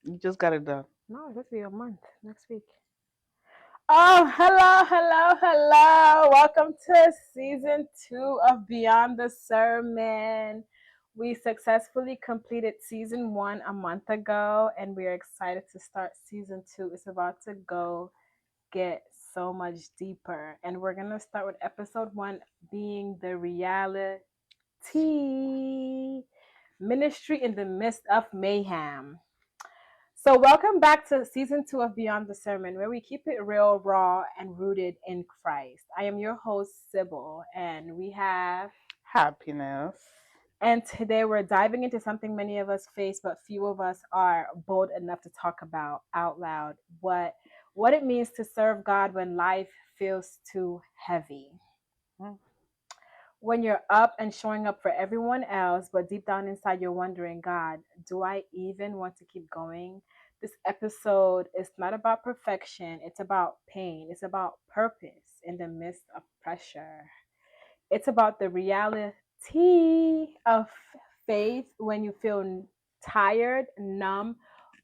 You just got it done. No, it's going to be a month next week. Oh, hello, hello, hello. Welcome to season 2 of Beyond the Sermon. We successfully completed season 1 a month ago, and we are excited to start season 2. It's about to go get so much deeper. And we're going to start with episode 1 being the RealiTEA ministry in the midst of mayhem. So, welcome back to season 2 of Beyond the Sermon, where we keep it real, raw, and rooted in Christ. I am your host, Sibyl, and we have. Happiness. And today we're diving into something many of us face, but few of us are bold enough to talk about out loud what it means to serve God when life feels too heavy. When you're up and showing up for everyone else, but deep down inside you're wondering, God, do I even want to keep going? This episode is not about perfection, it's about pain, it's about purpose in the midst of pressure. It's about the reality of faith when you feel tired, numb,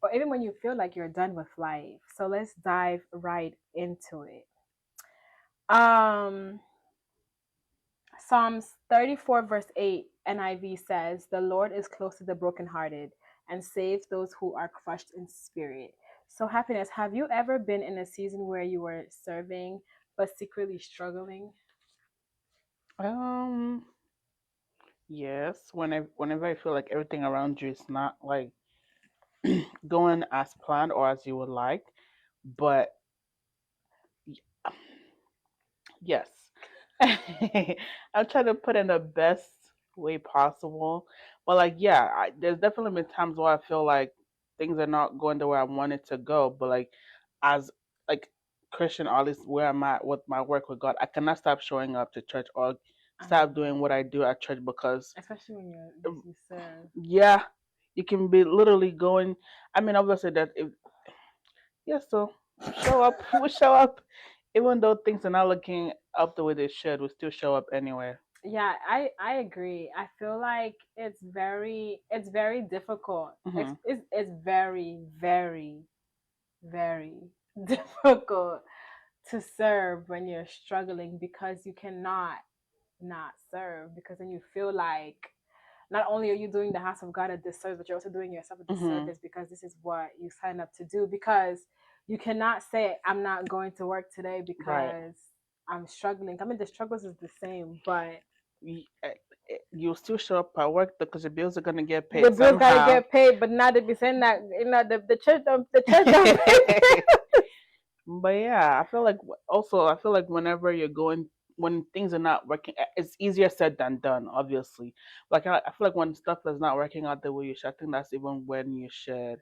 or even when you feel like you're done with life. So let's dive right into it. Um Psalms 34, verse 8, NIV says, "The Lord is close to the brokenhearted and saves those who are crushed in spirit." So, happiness, have you ever been in a season where you were serving but secretly struggling? Um, yes. Whenever I feel like everything around you is not like going as planned or as you would like, but yes, I'm trying to put in the best way possible. But like, yeah, there's definitely been times where I feel like things are not going the way I want it to go. But like, as like Christian, or at least where I'm at with my work with God, I cannot stop showing up to church or stop doing what I do at church because, Especially when you serve. yeah, you can be literally going. I mean, obviously that if yeah, so show up, we show up, even though things are not looking up the way they should, we still show up anyway. Yeah, I agree. I feel like it's very difficult. Hmm. It's very, very, very difficult to serve when you're struggling because you cannot not serve, because then you feel like not only are you doing the house of God a disservice, but you're also doing yourself a Hmm. disservice because this is what you signed up to do. Because you cannot say, I'm not going to work today Right. because I'm struggling. I mean, the struggles is the same, but You still show up at work because the bills are gonna get the paid bills got to somehow. get paid. But now they be saying that, the church don't pay. But yeah, I feel like whenever you're going when things are not working, it's easier said than done. Obviously, like I feel like when stuff is not working out the way you should, I think that's even when you should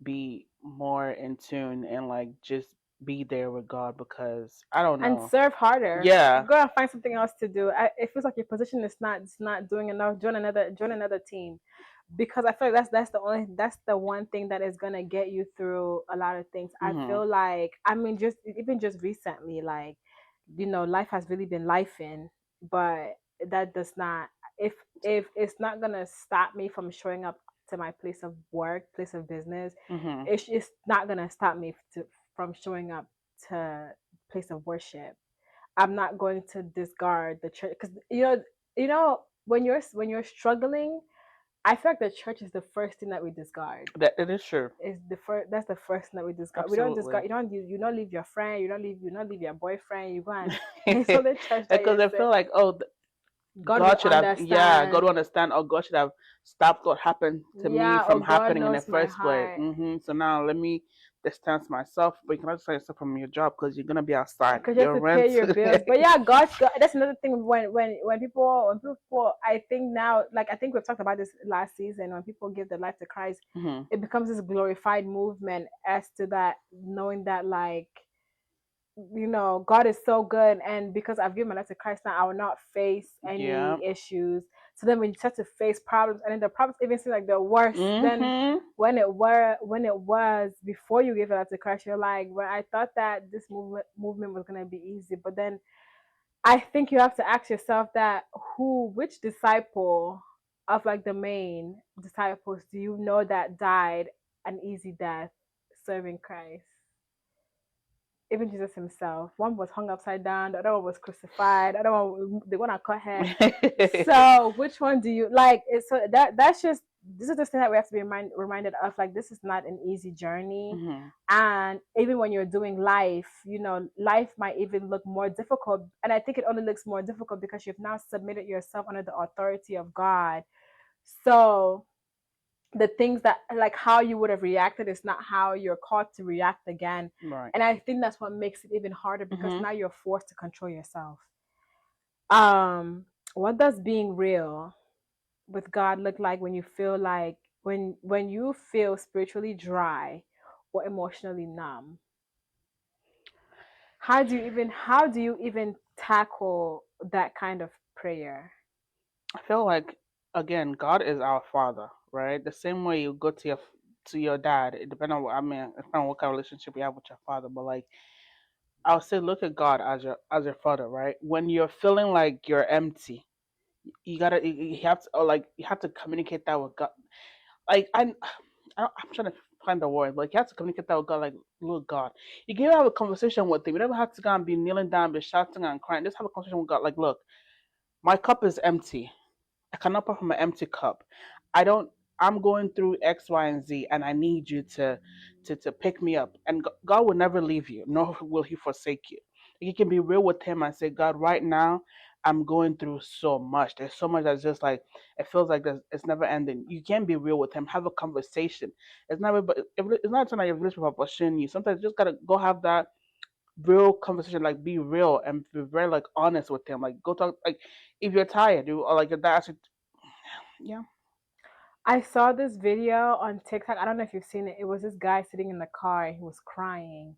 be more in tune and like just be there with God because I don't And know. serve harder. Yeah. Go and find something else to do. It feels like your position is not doing enough. Join another team, because I feel like that's the one thing that is gonna get you through a lot of things. I Hmm. feel like, I mean, just even just recently, like, life has really been life in, but that does not, if it's not gonna stop me from showing up to my place of work, place of business, Hmm. it's not gonna stop me from showing up to place of worship. I'm not going to discard the church, because when you're struggling, I feel like the church is the first thing that we discard. That it is true. Is the first That's the first thing that we discard. We don't discard. Absolutely. You don't leave your friend. You don't leave your boyfriend. You go and it's on the church that Because you I say feel like, oh, God will God should have, yeah, God understand. will understand, or God should have stopped what happened to me Yeah, oh, from God happening in the knows my first place. heart. So now let me distance myself, but you cannot distance yourself from your job because you're gonna be outside. Because you have Your to pay rent. your bills. But yeah, God, that's another thing. When people, I think now, like, I think we've talked about this last season. When people give their life to Christ, Hmm. it becomes this glorified movement as to that, knowing that, like, God is so good, and because I've given my life to Christ now, I will not face Yeah. any issues. So then when you start to face problems, and then the problems even seem like they're worse than Hmm. when it was before you gave your life to Christ. You're like, well, I thought that this movement was gonna be easy, but then I think you have to ask yourself that, which disciple of, like, the main disciples do you know that died an easy death serving Christ. Even Jesus himself. One was hung upside down, the other one was crucified, the other one they want to cut head. So which one do you like? It's so that's just this is the thing that we have to be reminded of. Like this is not an easy journey, Hmm. and even when you're doing life, life might even look more difficult. And I think it only looks more difficult because you've now submitted yourself under the authority of God. So the things that like how you would have reacted is not how you're called to react again. Right. And I think that's what makes it even harder because Hmm. now you're forced to control yourself. um what does being real with God look like when you feel like when you feel spiritually dry or emotionally numb? How do you even tackle that kind of prayer? I feel like again, God is our Father, right? The same way you go to your dad. It depends on what I mean. It depends on what kind of relationship you have with your father. But like, I'll say, look at God as your father, right? When you're feeling like you're empty, you have to or like you have to communicate that with God. Like I'm trying to find the word. Like you have to communicate that with God. Like, look, God, you can have a conversation with Him. You never have to go and be kneeling down, be shouting and crying. Just have a conversation with God. Like, look, my cup is empty. I cannot pour from an empty cup. I don't. I'm going through X, Y, and Z, and I need you to pick me up. And God will never leave you, nor will He forsake you. You can be real with Him and say, God, right now I'm going through so much. There's so much that's just like it feels like it's never ending. You can be real with Him. Have a conversation. It's never, but it's not something like your relationship about pushing you. Sometimes you just gotta go have that real conversation, like be real and be very like honest with Him. Like go talk. Like if you're tired, you or like your dad, yeah. I saw this video on TikTok. I don't know if you've seen it. It was this guy sitting in the car and he was crying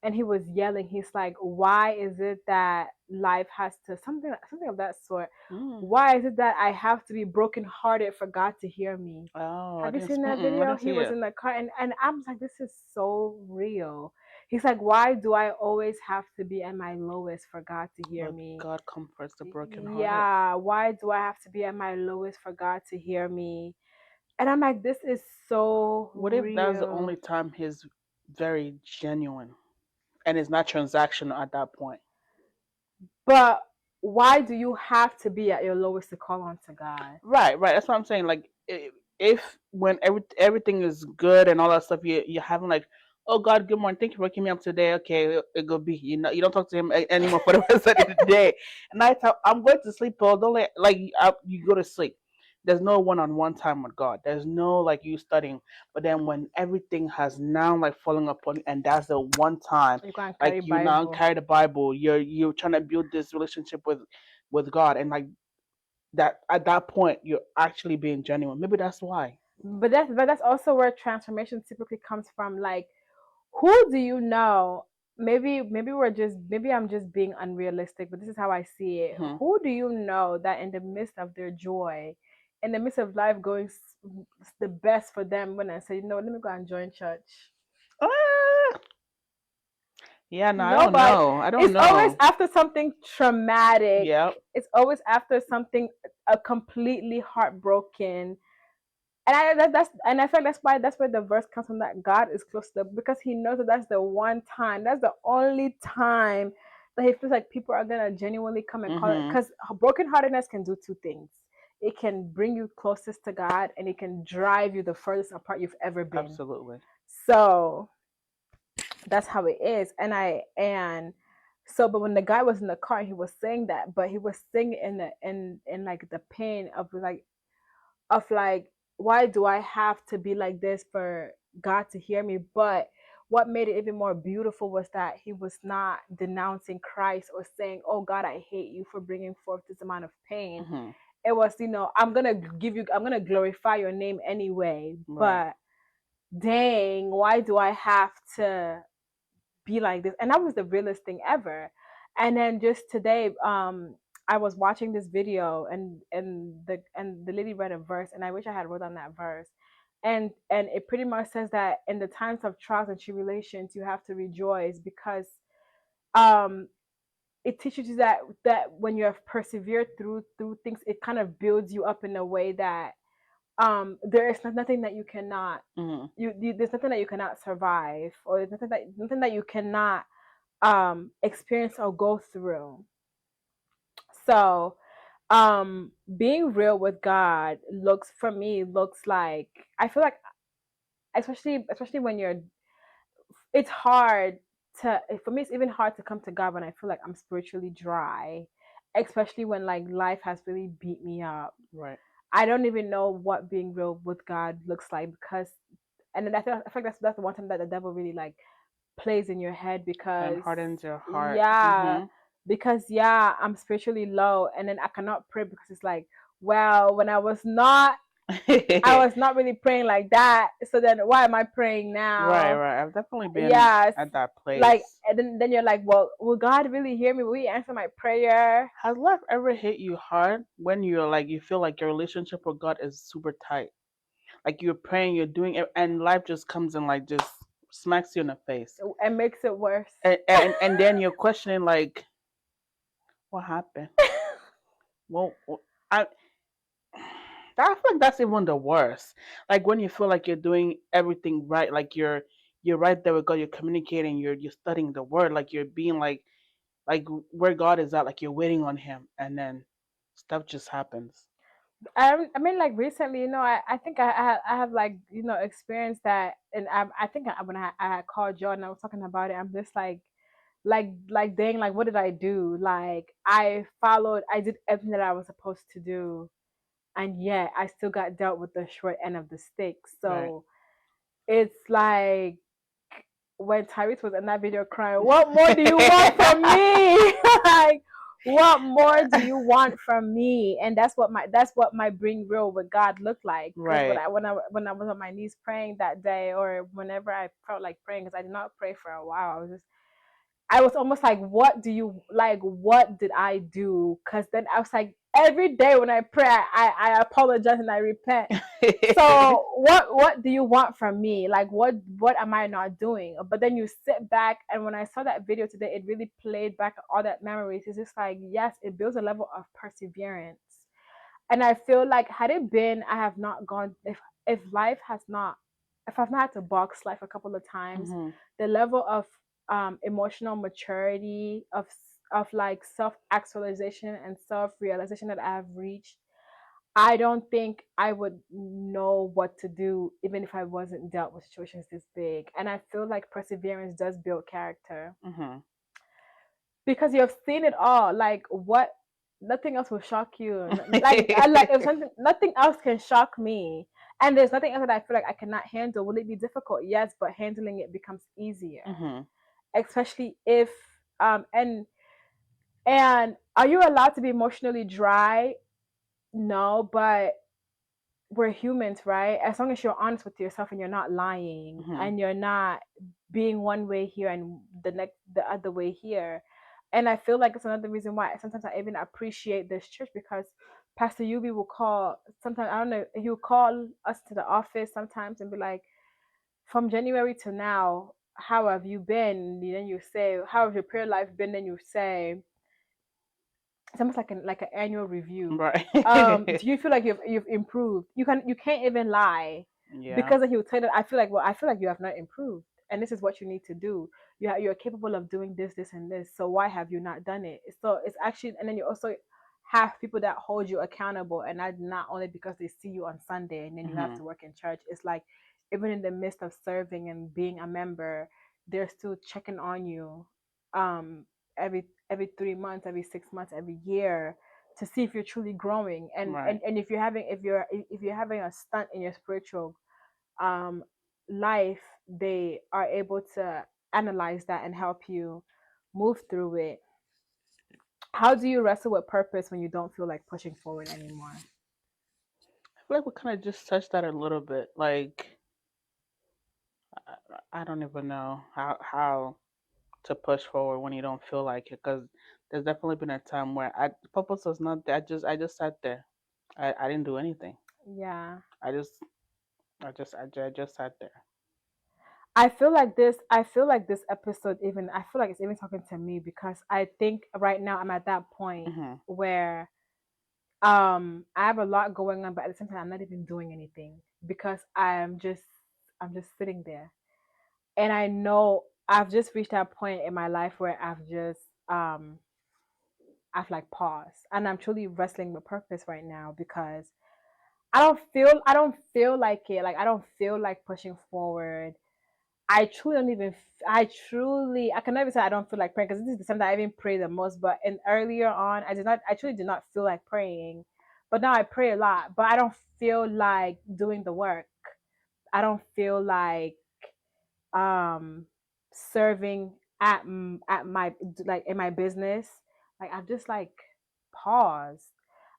and he was yelling. He's like, "Why is it that life has to something of that sort? Mm. Why is it that I have to be brokenhearted for God to hear me?" Oh, Have you seen that I video? didn't He see was it. in the car and I was like, "This is so real." He's like, "Why do I always have to be at my lowest for God to hear But me?" God comforts the brokenhearted. Yeah, why do I have to be at my lowest for God to hear me? And I'm like, this is so What if that's the real. only time He's very genuine and it's not transactional at that point? But why do you have to be at your lowest to call on to God? Right, right. That's what I'm saying. Like, if when everything is good and all that stuff, you're having like, oh God, good morning, thank you for waking me up today. Okay, it go be. You don't talk to Him anymore for the rest of the day. Night time, I'm going to sleep. Paul. Don't like you go to sleep. There's no one-on-one time with God. There's no like you studying. But then when everything has now like falling upon you, and that's the one time, You can like carry you now Bible. carry the Bible. You're trying to build this relationship with God, and like that at that point you're actually being genuine. Maybe that's why. But that's also where transformation typically comes from. Like, who do you know? Maybe I'm just being unrealistic, but this is how I see it. Hmm. Who do you know that in the midst of their joy, in the midst of life going the best for them, when I say, let me go and join church? Ah, yeah, no, I don't Nobody. know. I don't It's always know. after something traumatic. Yeah. It's always after something a completely heartbroken. And I feel like that's where the verse comes from, that God is close to them, because He knows that that's the one time, that's the only time that He feels like people are gonna genuinely come and call it. Hmm. Because brokenheartedness can do two things. It can bring you closest to God, and it can drive you the furthest apart you've ever been. Absolutely. So that's how it is. But when the guy was in the car, he was saying that, but he was saying in like the pain of like, why do I have to be like this for God to hear me? But what made it even more beautiful was that he was not denouncing Christ or saying, "Oh God, I hate you for bringing forth this amount of pain." Hmm. It was, I'm gonna glorify your name anyway, Right. but dang, why do I have to be like this? And that was the realest thing ever. And then just today, I was watching this video, and the lady read a verse, and I wish I had wrote on that verse. And it pretty much says that in the times of trials and tribulations you have to rejoice, because um it teaches you that when you have persevered through things, it kind of builds you up in a way that there is nothing that you cannot Mhm. there's nothing that you cannot survive, or there's nothing that you cannot experience or go through. So being real with God looks, for me, looks like, I feel like, especially when you're, it's hard to, for me, it's even hard to come to God when I feel like I'm spiritually dry, especially when like life has really beat me up. Right. I don't even know what being real with God looks like, because, and then I feel like that's the one time that the devil really like plays in your head, And because hardens your heart. yeah, Mhm. I'm spiritually low, and then I cannot pray because it's like, well, when I was not really praying like that, so then why am I praying Right, now? right. I've definitely been Yes, at that like, place. and then you're like, well, will God really hear me? Will he answer my prayer? Has life ever hit you hard when you're like you feel like your relationship with God is super tight? Like you're praying, you're doing it, and life just comes and like just smacks you in the face, And makes it worse. and then you're questioning like, what happened? Well, I I feel like that's even the worst. Like when you feel like you're doing everything right, like you're right there with God, you're communicating, you're studying the word, like you're being like where God is at, like you're waiting on Him, and then stuff just happens. I mean, like recently, I think I have like, experienced that, and I think when I called Joe and I was talking about it, I'm just like dang, like what did I do? Like I did everything that I was supposed to do, and yet I still got dealt with the short end of the stick. Right. So it's like when Tyrese was in that video crying, "What more do you want from me?" Like, what more do you want from me? And that's what my bring real with God looked like. Because Right. when I was on my knees praying that day, or whenever I felt like praying, because I did not pray for a while, I was almost like, what do you like? What did I do? Because then I was like, every day when I pray, I apologize and I repent. So what do you want from me? Like what am I not doing? But then you sit back, and when I saw that video today, it really played back all that memories. It's just like, yes, it builds a level of perseverance. And I feel like, had it been, I have not gone, if life has not, if I've not had to box life a couple of times, Mhm. the level of emotional maturity, of like self actualization and self realization that I have reached, I don't think I would know what to do even if I wasn't dealt with situations this big. And I feel like perseverance does build character, Mhm. because you've seen it all. Like, what? Nothing else will shock you. Like if something, nothing else can shock me, and there's nothing else that I feel like I cannot handle. Will it be difficult? Yes, but handling it becomes easier, Mhm. especially if and are you allowed to be emotionally dry? No, but we're humans, right? As long as you're honest with yourself and you're not lying Mhm. and you're not being one way here and the other way here. And I feel like it's another reason why sometimes I even appreciate this church, because Pastor Yubi will call sometimes, I don't know, he'll call us to the office sometimes and be like, from January to now, how have you been? And then you say, how have your prayer life been? Then you say, it's almost like an annual review. Right. Do you feel like you've improved? You can't even lie, Yeah. because then he would tell you that, I feel like, well, I feel like you have not improved, and this is what you need to do. You're capable of doing this and this, so why have you not done it? So it's actually, and then you also have people that hold you accountable, and not only because they see you on Sunday and then you have Mhm. to work in church. It's like, even in the midst of serving and being a member, they're still checking on you, um every 3 months, every 6 months, every year, to see if you're truly growing, and Right. and if you're having a stunt in your spiritual um life, they are able to analyze that and help you move through it. How do you wrestle with purpose when you don't feel like pushing forward anymore? I feel like we kind of just touched that a little bit. Like I don't even know how to push forward when you don't feel like it, because there's definitely been a time where purpose was not there. I just sat there. I didn't do anything. Yeah, I just I just sat there. I feel like this episode, even, I feel like it's even talking to me, because I think right now I'm at that point Mhm. where I have a lot going on, but at the same time I'm not even doing anything because I'm just sitting there. And I know I've just reached that point in my life where um I've like paused, and I'm truly wrestling with purpose right now because I don't feel like it. Like I don't feel like pushing forward. I truly don't even. I can never say I don't feel like praying because this is the time that I even pray the most. But in earlier on, I did not. I truly did not feel like praying. But now I pray a lot. But I don't feel like doing the work. I don't feel like um serving at my like in my business. Like I've just like paused.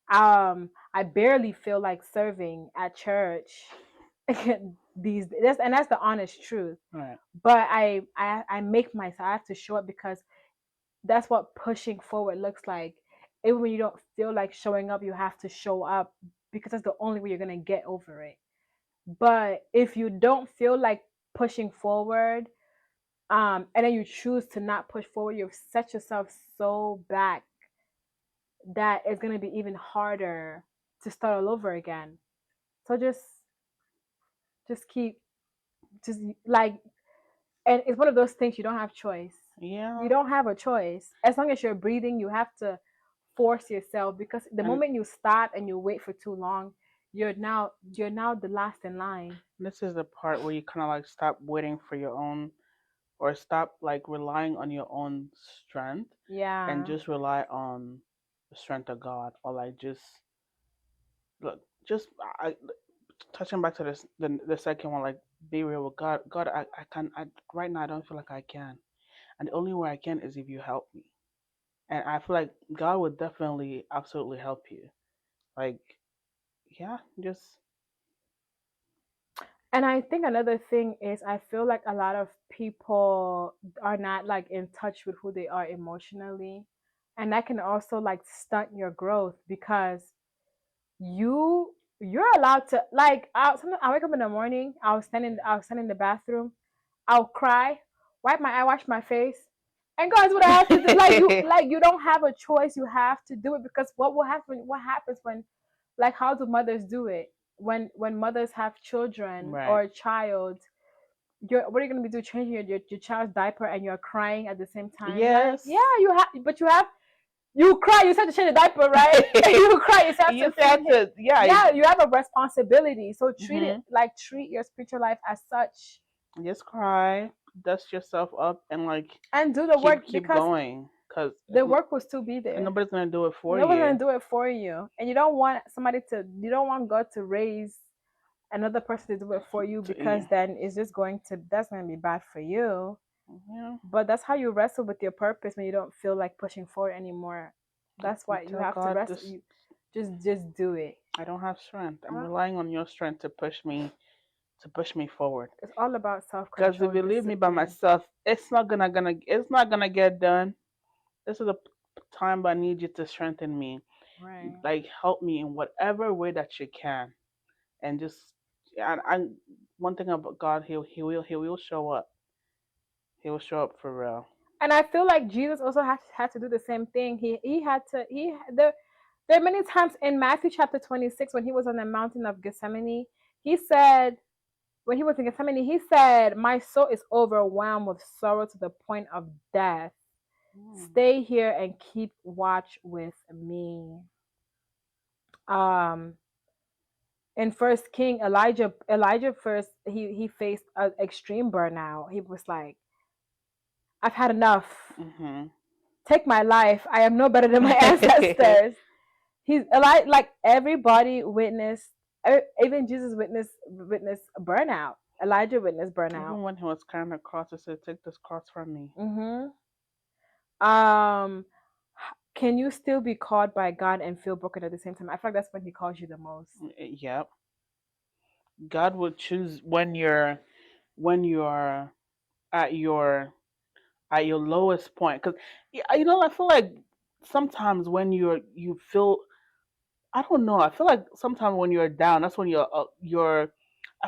I barely feel like serving at church that's the honest truth. Right. But I make myself, I have to show up because that's what pushing forward looks like. Even when you don't feel like showing up, you have to show up because that's the only way you're gonna get over it. But if you don't feel like pushing forward, and then you choose to not push forward, you've set yourself so back that it's gonna be even harder to start all over again. So just keep just like, and it's one of those things you don't have choice. You Yeah. don't have a choice. As long as you're breathing, you have to force yourself because the And moment you stop and you wait for too long, you're now the last in line. this is the part where you kind of like stop waiting for your own, or stop like relying on your own strength, and Yeah. just rely on the strength of God, or like just look, just I touching back to this the second one, like be real with God. God, I can I right now I don't feel like I can, and the only way I can is if you help me, and I feel like God would definitely absolutely help you. Like yeah, just And I think another thing is I feel like a lot of people are not like in touch with who they are emotionally. And that can also like stunt your growth because you're allowed to like sometimes I wake up in the morning, I'll stand in the bathroom, I'll cry, wipe my eye, wash my face, and guys, what I have to do, like you don't have a choice, you have to do it because what happens when, like, how do mothers do it when mothers have children right. or a child? What are you gonna be doing, changing your child's diaper and you're crying at the same time? Like, yeah, Yes. you cry, you have to change the diaper, right? You cry, you have You to just have feed him. to, yeah. Yeah, you have a responsibility. So Hmm. treat your spiritual life as such Just cry, dust yourself up, and like and do the work keep because going, cause the work will still be there. nobody's gonna do it for Nobody's you. gonna do it for you. And you don't want God to raise another person to do it for you because Yeah. then that's gonna be bad for you. Yeah. But that's how you wrestle with your purpose when you don't feel like pushing forward anymore. That's You why you tell have to God wrestle. this. You just do it. I don't have strength. I I'm don't, relying on your strength to push me forward. it's all about self Because if control, you leave me by discipline. myself, it's not gonna get done. This is a time I need you to strengthen me. Right. Like help me in whatever way that you can, and just I one thing about God, he will show up. He will show up for real. And I feel like Jesus also had to do the same thing. He had to he there are many times in Matthew chapter 26 when he was on the mountain of Gethsemane, he said when he was in Gethsemane, he said, "My soul is overwhelmed with sorrow to the point of death. Mm. Stay here and keep watch with me." Um, in First King, Elijah first he faced an extreme burnout. He was like, "I've had enough. Mhm. Take my life. I am no better than my ancestors." He's like everybody witnessed, even Jesus witnessed burnout. Elijah witnessed burnout. Even when he was carrying the cross, he said, "Take this cross from me." Hmm. Um, can you still be called by God and feel broken at the same time? I feel like that's when He calls you the most. Yep. God will choose when you're at your lowest point. Because I feel like sometimes when you feel, I don't know. I feel like sometimes when you're down, that's when I feel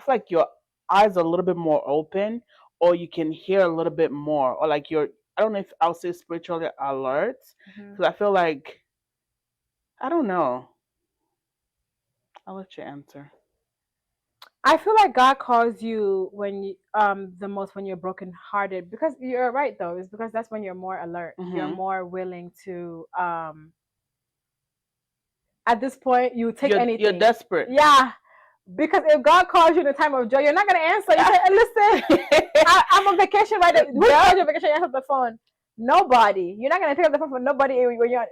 like your eyes are a little bit more open, or you can hear a little bit more, or like you're. I don't know if I'll say spiritually alert, Hmm. because I feel like I don't know. I'll let you answer. I feel like God calls you when you, the most when you're brokenhearted, because you're right though. It's because that's when you're more alert. You're Mm-hmm. more willing to at this point you take You're anything. desperate. Yeah. Because if God calls you in a time of joy, you're not gonna answer. You say, "Listen, I'm on vacation right now." Who calls you on vacation? You answer the phone. Nobody. You're not gonna pick up the phone for nobody when you're.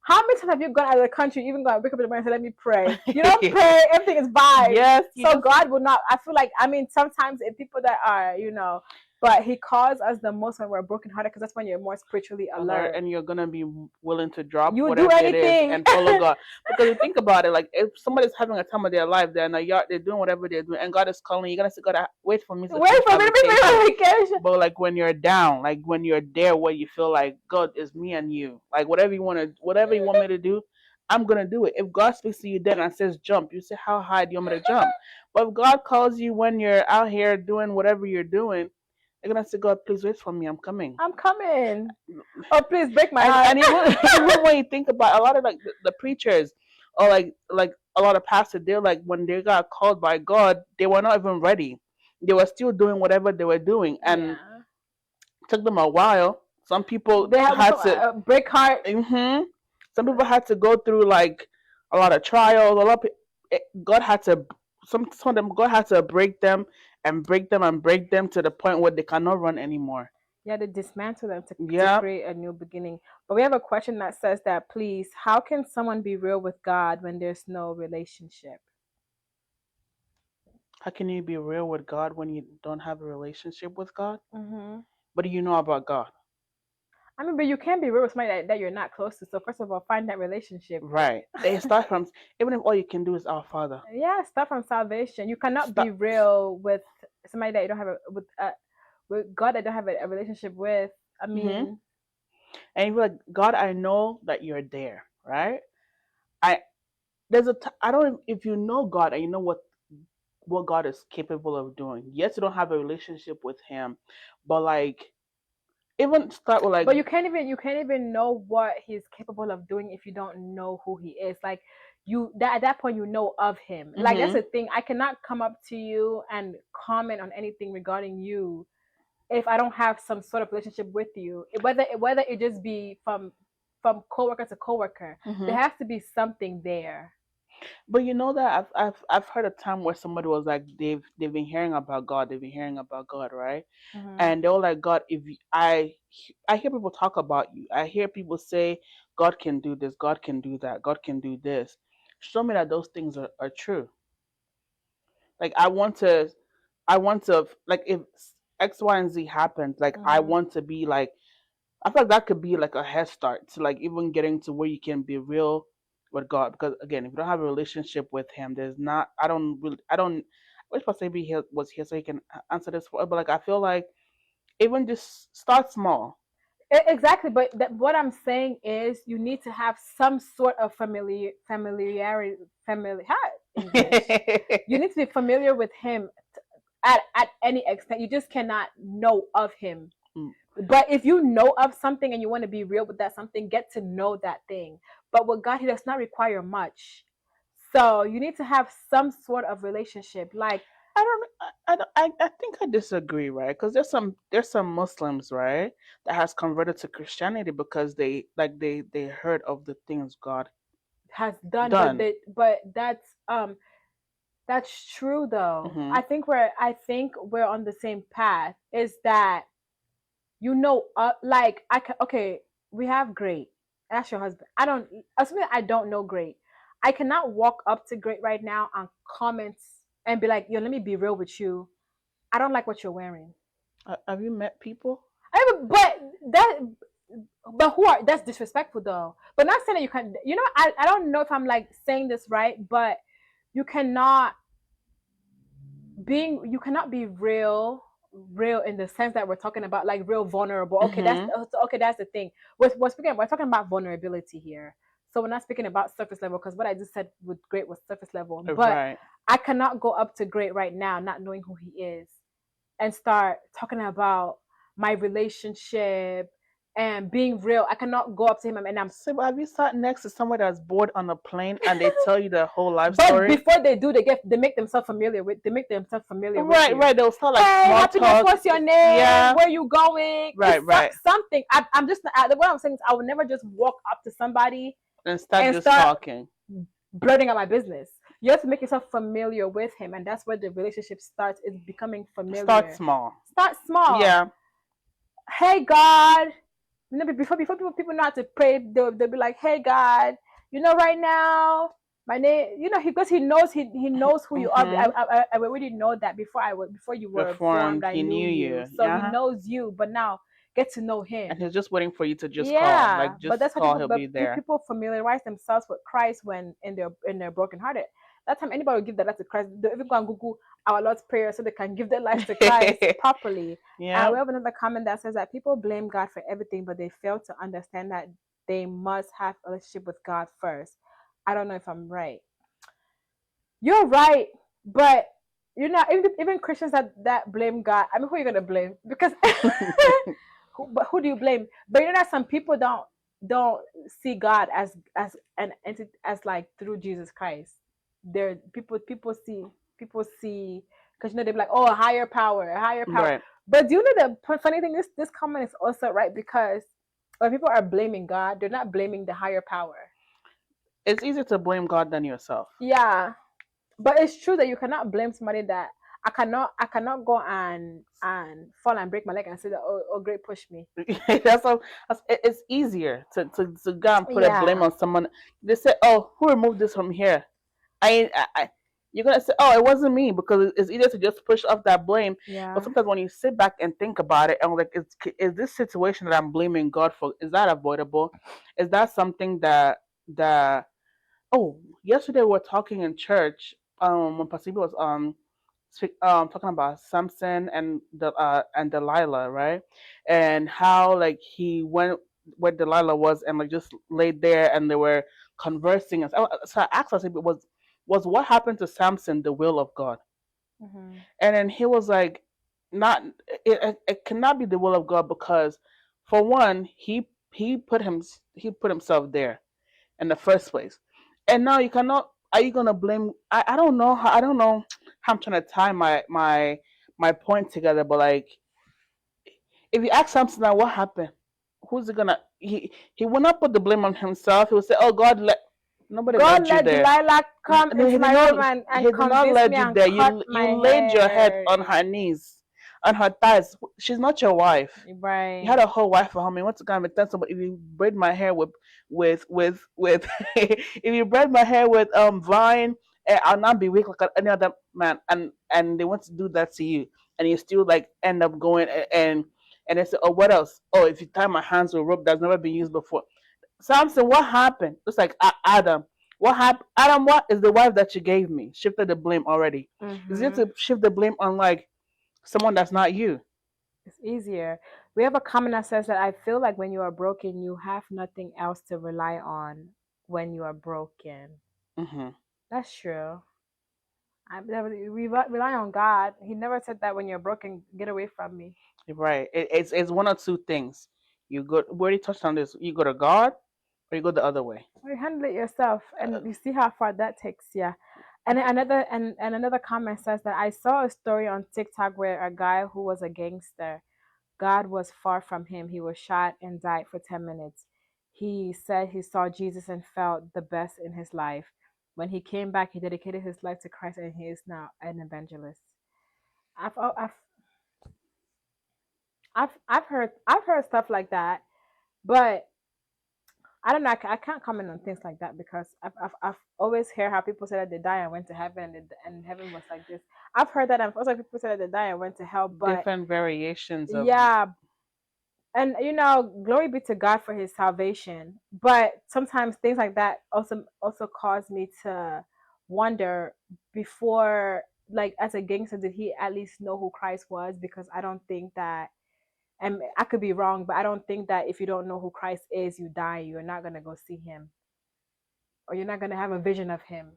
How many times have you gone out of the country, even gone wake up in the morning and say, "Let me pray"? You don't pray. Everything is vibes. Yes. So God will not. I feel like, I mean, sometimes if people that are, but He calls us the most when we're brokenhearted, because that's when you're more spiritually alert. And you're gonna be willing to drop You will do whatever it is anything. and follow God. Because you think about it, like if somebody's having a time of their life, they're in a yard, they're doing whatever they're doing, and God is calling you, you're gonna say, God, wait for me to Wait finish for my me to be on vacation. vacation. But like when you're down, like when you're there where you feel like God is me and you, like whatever you want me to do, I'm gonna do it. If God speaks to you then and says jump, you say, how high do you want me to jump? But if God calls you when you're out here doing whatever you're doing, you're gonna say, God, please wait for me, I'm coming. I'm coming. Oh, please break my and heart. and even even when you think about a lot of like the preachers or like a lot of pastors, they're like when they got called by God, they were not even ready. They were still doing whatever they were doing, and Yeah. it took them a while. Some people They have had to. break heart. Some people had to go through like a lot of trials. A lot of God had to some of them God had to break them and break them and break them to the point where they cannot run anymore. Yeah, to dismantle them to Yeah. create a new beginning. But we have a question that says that, please, how can someone be real with God when there's no relationship? How can you be real with God when you don't have a relationship with God? Mm-hmm. What do you know about God? I mean, but you can't be real with somebody that you're not close to. So first of all, find that relationship. Right. They start from even if all you can do is our Father. Yeah, start from salvation. You cannot be Start. real with somebody that you don't have with God that you don't have a relationship with. I Mm-hmm. mean, And you're like, God, I know that you're there, right? I there's I don't if you know God and you know what God is capable of doing. Yes, you don't have a relationship with Him, but like even start with like. but you can't even know what He's capable of doing if you don't know who He is. Like at that point you know of Him. Like that's Mm-hmm. the thing. I cannot come up to you and comment on anything regarding you if I don't have some sort of relationship with you. Whether it just be from coworker to coworker, there Mm-hmm. has to be something there. But you know that I've heard a time where somebody was like they've been hearing about God, they've been hearing about God, right? Mm-hmm. And they were like, God, if I hear people talk about you, I hear people say God can do this, God can do that, God can do this. Show me that those things are true. Like I want to like if X, Y, and Z happens, like I Mm-hmm. want to be like I feel like that could be like a head start to like even getting to where you can be real with God. Because again, if you don't have a relationship with Him, there's not. I don't. I wish Pastor B here was here so he can answer this for. But like, I feel like even just start small. Exactly, but what I'm saying is you need to have some sort of familiarity, English. You need to be familiar with Him at any extent. You just cannot know of Him. Mm. But if you know of something and you want to be real with that something, get to know that thing. But with God, He does not require much. So you need to have some sort of relationship. Like, I don't. I think I disagree, right? Because there's some Muslims, right, that has converted to Christianity because they heard of the things God has done, but done. that's true though. Hmm. I think we're on the same path. Is that like I can okay, we have great. That's your husband. I don't assuming I don't know great. I cannot walk up to great right now and comment and be like, yo, let me be real with you. I don't like what you're wearing. Have you met people? I mean, that but who are that's disrespectful though. But not saying that you can I don't know if I'm like saying this right, but you cannot you cannot be real in the sense that we're talking about like real vulnerable. Okay, Hmm. that's the thing. We're talking about vulnerability here. So we're not speaking about surface level, because what I just said with great was surface level. But Right. I cannot go up to great right now not knowing who he is and start talking about my relationship, and being real. I cannot go up to him and I'm. So, have you sat next to someone that's bored on a plane and they tell you the whole life But story? before they do, they make themselves familiar with. They make themselves familiar with Right, you. right. They'll start like Hey, small happiness. talk. What's your name? Yeah. Where you going? Right, It's right. something. I'm just. What I'm saying is, I would never just walk up to somebody And start and just start talking. blurting out my business. You have to make yourself familiar with him, and that's where the relationship starts. It's becoming familiar. Start small. Start small. Yeah. Hey God, you know, before people know how to pray, they'll be like, hey God, you know, right now my name, you know, because he knows he knows who you are. I already know that before you were formed, Formed, I he knew knew you. you. So he Yeah. knows you, but now get to know him. And he's just waiting for you to just call. Yeah, Like, but just that's how call, people, he'll but be there. people familiarize themselves with Christ when in their brokenhearted. That time anybody will give their life to Christ, they'll even go and Google our Lord's Prayer so they can give their life to Christ properly. Yeah. And we have another comment that says that people blame God for everything, but they fail to understand that they must have a relationship with God first. I don't know if I'm right. You're right, but you know, even Christians that blame God. I mean, who are you gonna blame? Because but who do you blame? But you know that some people don't see God as an entity, as like through Jesus Christ. There people see, because you know they're like, oh, a higher power, a higher power. Right. But do you know the funny thing? This comment is also right, because when people are blaming God, they're not blaming the higher power. It's easier to blame God than yourself. Yeah, but it's true that you cannot blame somebody that I cannot go and fall and break my leg and say that, oh great, push me. It's easier to go and put a blame on someone. They say, oh, who removed this from here? I you're gonna say, oh, it wasn't me, because it's easier to just push off that blame. Yeah. But sometimes when you sit back and think about it, and like, is this situation that I'm blaming God for, is that avoidable? Is that something that oh, yesterday we were talking in church, when Pasibi was talking about Samson and Delilah, right? And how like he went where Delilah was and like just laid there and they were conversing. And so I asked us if it was what happened to Samson the will of God. Mm-hmm. And then he was like, not it cannot be the will of God, because for one, he put himself there in the first place. And now you cannot, are you gonna blame, I don't know how, I don't know how I'm trying to tie my point together, but like, if you ask Samson now what happened, who's it gonna, he will not put the blame on himself. He will say, oh, God let, nobody God led you let there. Delilah come No, into my room and he did not convince lead me you and there. cut You my laid your head hair. on her knees, on her thighs. She's not your wife. Right. You had a whole wife at home. You want to come and tell somebody, if you braid my hair with if you braid my hair with Vine, I'll not be weak like any other man. And they want to do that to you, and you still like end up going and they say, oh, what else? Oh, if you tie my hands with a rope that's never been used before. Samson, what happened? It's like Adam. What happened? Adam, what is the wife that you gave me? Shifted the blame already. Mm-hmm. Is it to shift the blame on like someone that's not you? It's easier. We have a comment that says that I feel like when you are broken, you have nothing else to rely on when you are broken. Mm-hmm. That's true. We rely on God. He never said that when you're broken, get away from me. Right. It's one or two things. You go. We already touched on this. You go to God, or you go the other way. You handle it yourself, and you see how far that takes you. And another comment says that I saw a story on TikTok where a guy who was a gangster, God was far from him. He was shot and died for 10 minutes. He said he saw Jesus and felt the best in his life. When he came back, he dedicated his life to Christ, and he is now an evangelist. I've I've I've heard stuff like that, but I don't know. I can't comment on things like that because I've always heard how people say that they die and went to heaven, and heaven was like this. I've heard that, and also people say that they die and went to hell. But different variations of. yeah, and glory be to God for His salvation. But sometimes things like that also cause me to wonder, before, like, as a gangster, did he at least know who Christ was? Because I don't think that, and I could be wrong, but I don't think that if you don't know who Christ is, you die, you're not gonna go see him, or you're not gonna have a vision of him.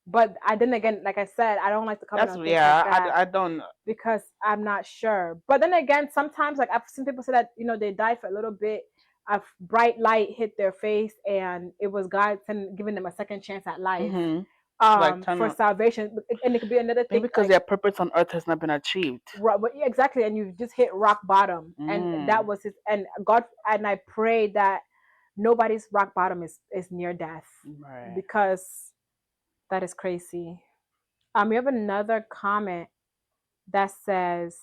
But I then again, like I said, I don't like to comment That's on things yeah. like that I don't. because I'm not sure. But then again, sometimes, like, I've seen people say that they die for a little bit, a bright light hit their face, and it was God giving them a second chance at life, like for salvation. And it could be another maybe thing, because like, their purpose on earth has not been achieved. yeah, exactly, and you just hit rock bottom, and that was his. And God, and I pray that nobody's rock bottom is near death, Right. because that is crazy. We have another comment that says,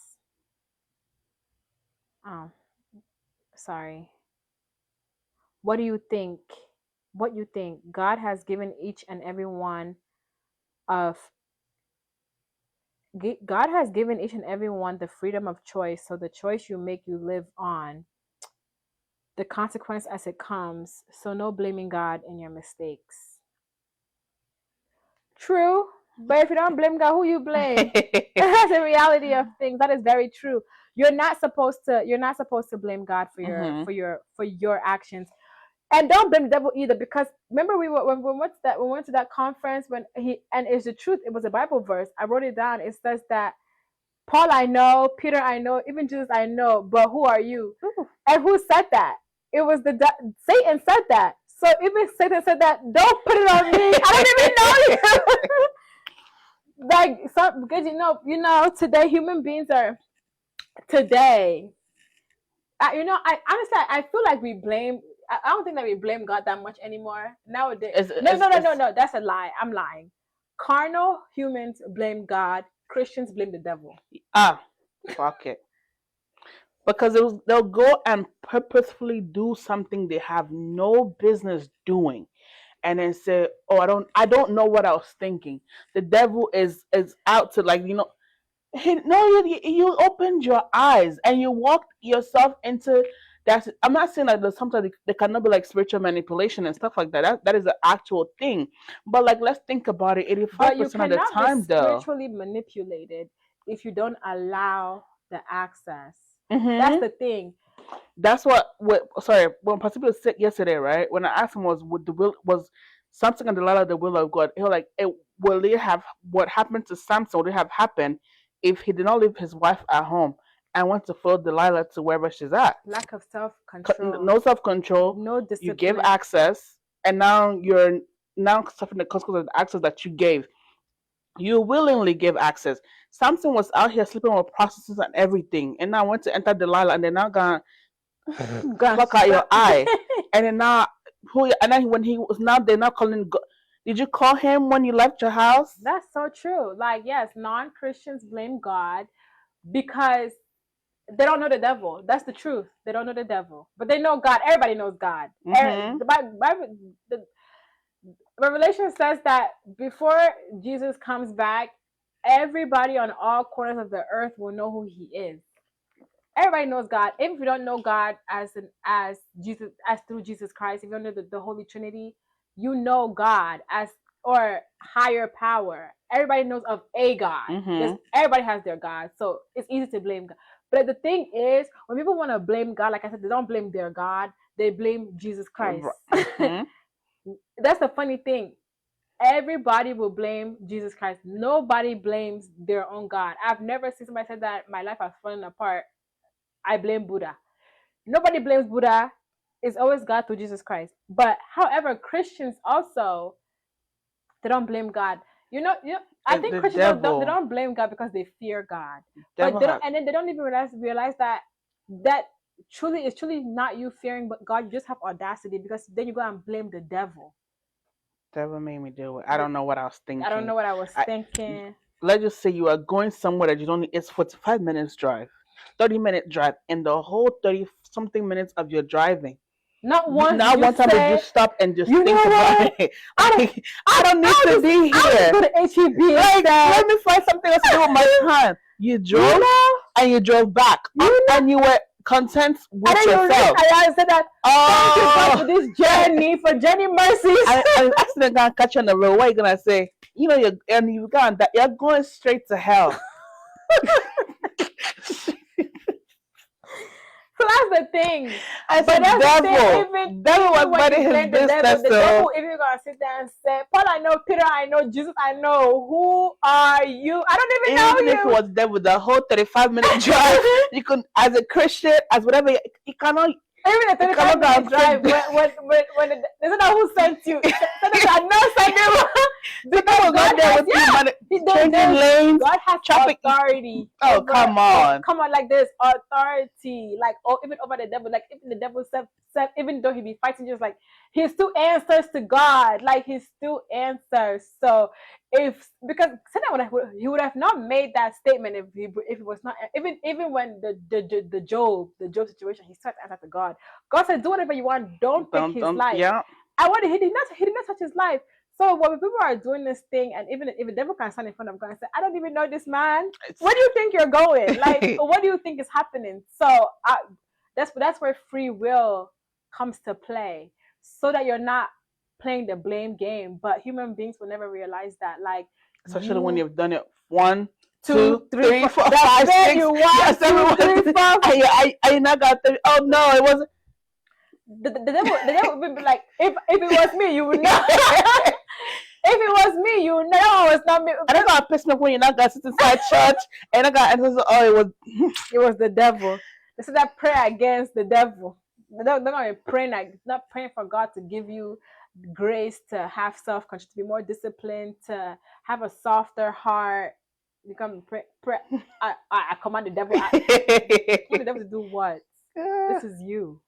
oh, sorry. What do you think? What you think? God has given each and every one of God has given each and every one the freedom of choice. So the choice you make, you live on. The consequence as it comes. So no blaming God in your mistakes. True. But if you don't blame God, who you blame? That's the reality of things. That is very true. You're not supposed to blame God for your actions. And don't blame the devil either, because remember when we went to that conference, when and it's the truth, it was a Bible verse. I wrote it down. It says that Paul I know, Peter I know, even Jesus I know, but who are you? Ooh. And who said that? It was Satan said that. So even Satan said that, don't put it on me. I don't even know you. Like, because today human beings are today. I honestly, I feel like we blame. I don't think that we blame God that much anymore nowadays. No. That's a lie. I'm lying. Carnal humans blame God. Christians blame the devil. Fuck it. Because they'll go and purposefully do something they have no business doing, and then say, "Oh, I don't know what I was thinking." The devil is out to, like, no, you opened your eyes and you walked yourself into that. I'm not saying that there's sometimes there cannot be like spiritual manipulation and stuff like that. That is an actual thing. But like, let's think about it. 85% of the time, be spiritually manipulated if you don't allow the access. That's the thing. That's when Pastor said yesterday, right? When I asked him was something on the line of the will of God. He was like, will it have what happened to Samson? Would it have happened if he did not leave his wife at home and went to follow Delilah to wherever she's at? Lack of self-control. No self-control. No discipline. You gave access, and now you're suffering the consequences of the access that you gave. You willingly gave access. Samson was out here sleeping with prostitutes and everything, and now went to enter Delilah, and they're now gonna pluck out your eye. And then now, when he was now, they're not calling God. Did you call him when you left your house? That's so true. Like, yes, non-Christians blame God because they don't know the devil. That's the truth. They don't know the devil, but they know God. Everybody knows God. The Bible, the Revelation says that before Jesus comes back, everybody on all corners of the earth will know who He is. Everybody knows God. Even if you don't know God as through Jesus Christ, if you don't know the Holy Trinity, you know God as or higher power. Everybody knows of a God. Everybody has their God, so it's easy to blame God. But the thing is, when people want to blame God, like I said, they don't blame their God; they blame Jesus Christ. That's the funny thing. Everybody will blame Jesus Christ. Nobody blames their own God. I've never seen somebody say that my life has fallen apart. I blame Buddha. Nobody blames Buddha. It's always God through Jesus Christ. But however, Christians also, they don't blame God. I think Christians don't blame God because they fear God. But and then they don't even realize that truly is truly not you fearing but God. You just have audacity, because then you go and blame the devil. Devil made me do it. I don't know what I was thinking. I don't know what I was thinking. Let's just say you are going somewhere that you don't need. It's 45 minutes drive. 30-minute drive, and the whole 30-something minutes of your driving. Not one time did you stop and just think about it. I don't need to be here. Go to HEB. Let me find something else to do with my time. You drove and you drove back, and you were content with yourself. I said that. Thank you God for this journey, for journey mercies. I accidentally gonna catch you on the road. What are you gonna say? You're going straight to hell. So that's the thing. But that's the devil was minding his business. The devil, if you're gonna sit there and say, Paul I know, Peter I know, Jesus I know, who are you? I don't even know you. Even if it was devil, the whole 35-minute drive, you can, as a Christian, as whatever, you cannot. Even a You cannot 25 go minute and drive sit there. when they don't know who sent you. Sometimes I know send you Satan because was not God there has with you, man. Changing there's lanes, God has traffic. authority Oh, over come on. come on like there's authority like even over the devil like even the devil said even though he be fighting just like he still answers to God like he still answers so if because Satan he would have not made that statement if it was not even when the Job situation he started to answer to God. God said, "Do whatever you want. Don't take his Don't, life." yeah. And what he did not touch his life. So when people are doing this thing, and even if the devil can stand in front of God and say, "I don't even know this man. Where do you think you're going? Like, what do you think is happening?" So that's where free will comes to play, so that you're not playing the blame game. But human beings will never realize that. Like Especially when you you've done it 1, 2, two, three, 3, four. 4, That's 5, it. 6. You Yes, one, two, everyone. three, four. I not got the. Oh no, it wasn't. The devil would be like, if it was me, you would know. If it was me, you know it's not me. And I got pissed off when you not got sit inside church, and I got and oh it was. It was the devil. They said that prayer against the devil. They're not praying like not praying for God to give you grace to have self-control, to be more disciplined, to have a softer heart. You come pray. I command the devil. I command the devil to do what? This is you.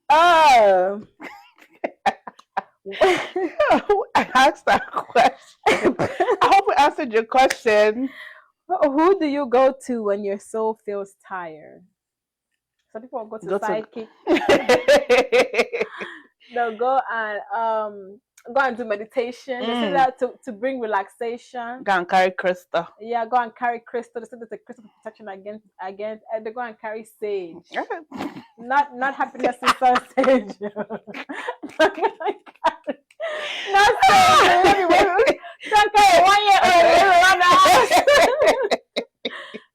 Oh. I asked that question. I hope we answered your question. Who do you go to when your soul feels tired? Some people go to Go to. psychic. They'll go and do meditation. They say that to bring relaxation. Go and carry crystal. Yeah, go and carry crystal. They say there's a crystal protection against and they go and carry sage. Not happiness in sage. Not sage. Don't carry 1 year old around the house.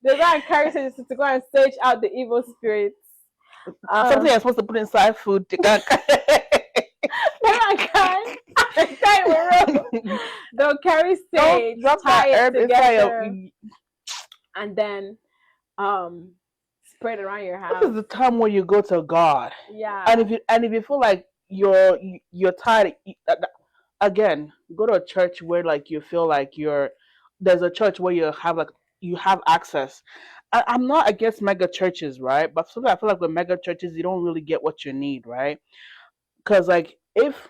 They go and carry sage to go and sage out the evil spirits. Something you're supposed to put inside food. They can't. They'll carry sage, drop tie that herb it together, inside and then spread it around your house. This is the time where you go to God. Yeah. And if you feel like you're tired, again, go to a church where like you feel like there's a church where you have access. I'm not against mega churches, right? But sometimes I feel like with mega churches, you don't really get what you need, right? Because like if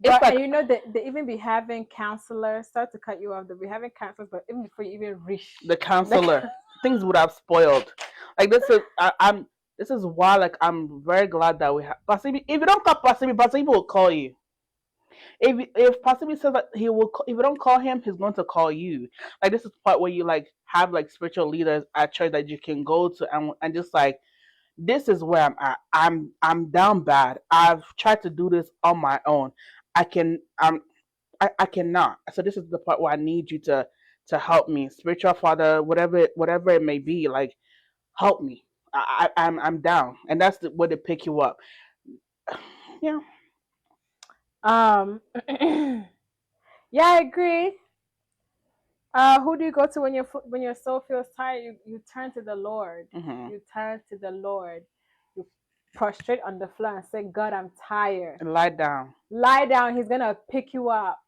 But like, and you know they even be having counselors. Sorry to cut you off. They'll be having counselors, but even before you even reach the counselor, things would have spoiled. Like this is this is why like I'm very glad that we have Pasibi. If you don't call Pasibi will call you. If Pasibi says that he will, if you don't call him, he's going to call you. Like this is the part where you like have like spiritual leaders at church that you can go to and just like this is where I'm at. I'm down bad. I've tried to do this on my own. I can I cannot. So this is the part where I need you to help me, spiritual father, whatever it may be. Like help me. I'm down, and that's the way to pick you up. Yeah. Yeah, I agree. Who do you go to when your soul feels tired? You turn to the Lord. Mm-hmm. You turn to the Lord. You prostrate on the floor and say, "God, I'm tired." And lie down. Lie down. He's gonna pick you up.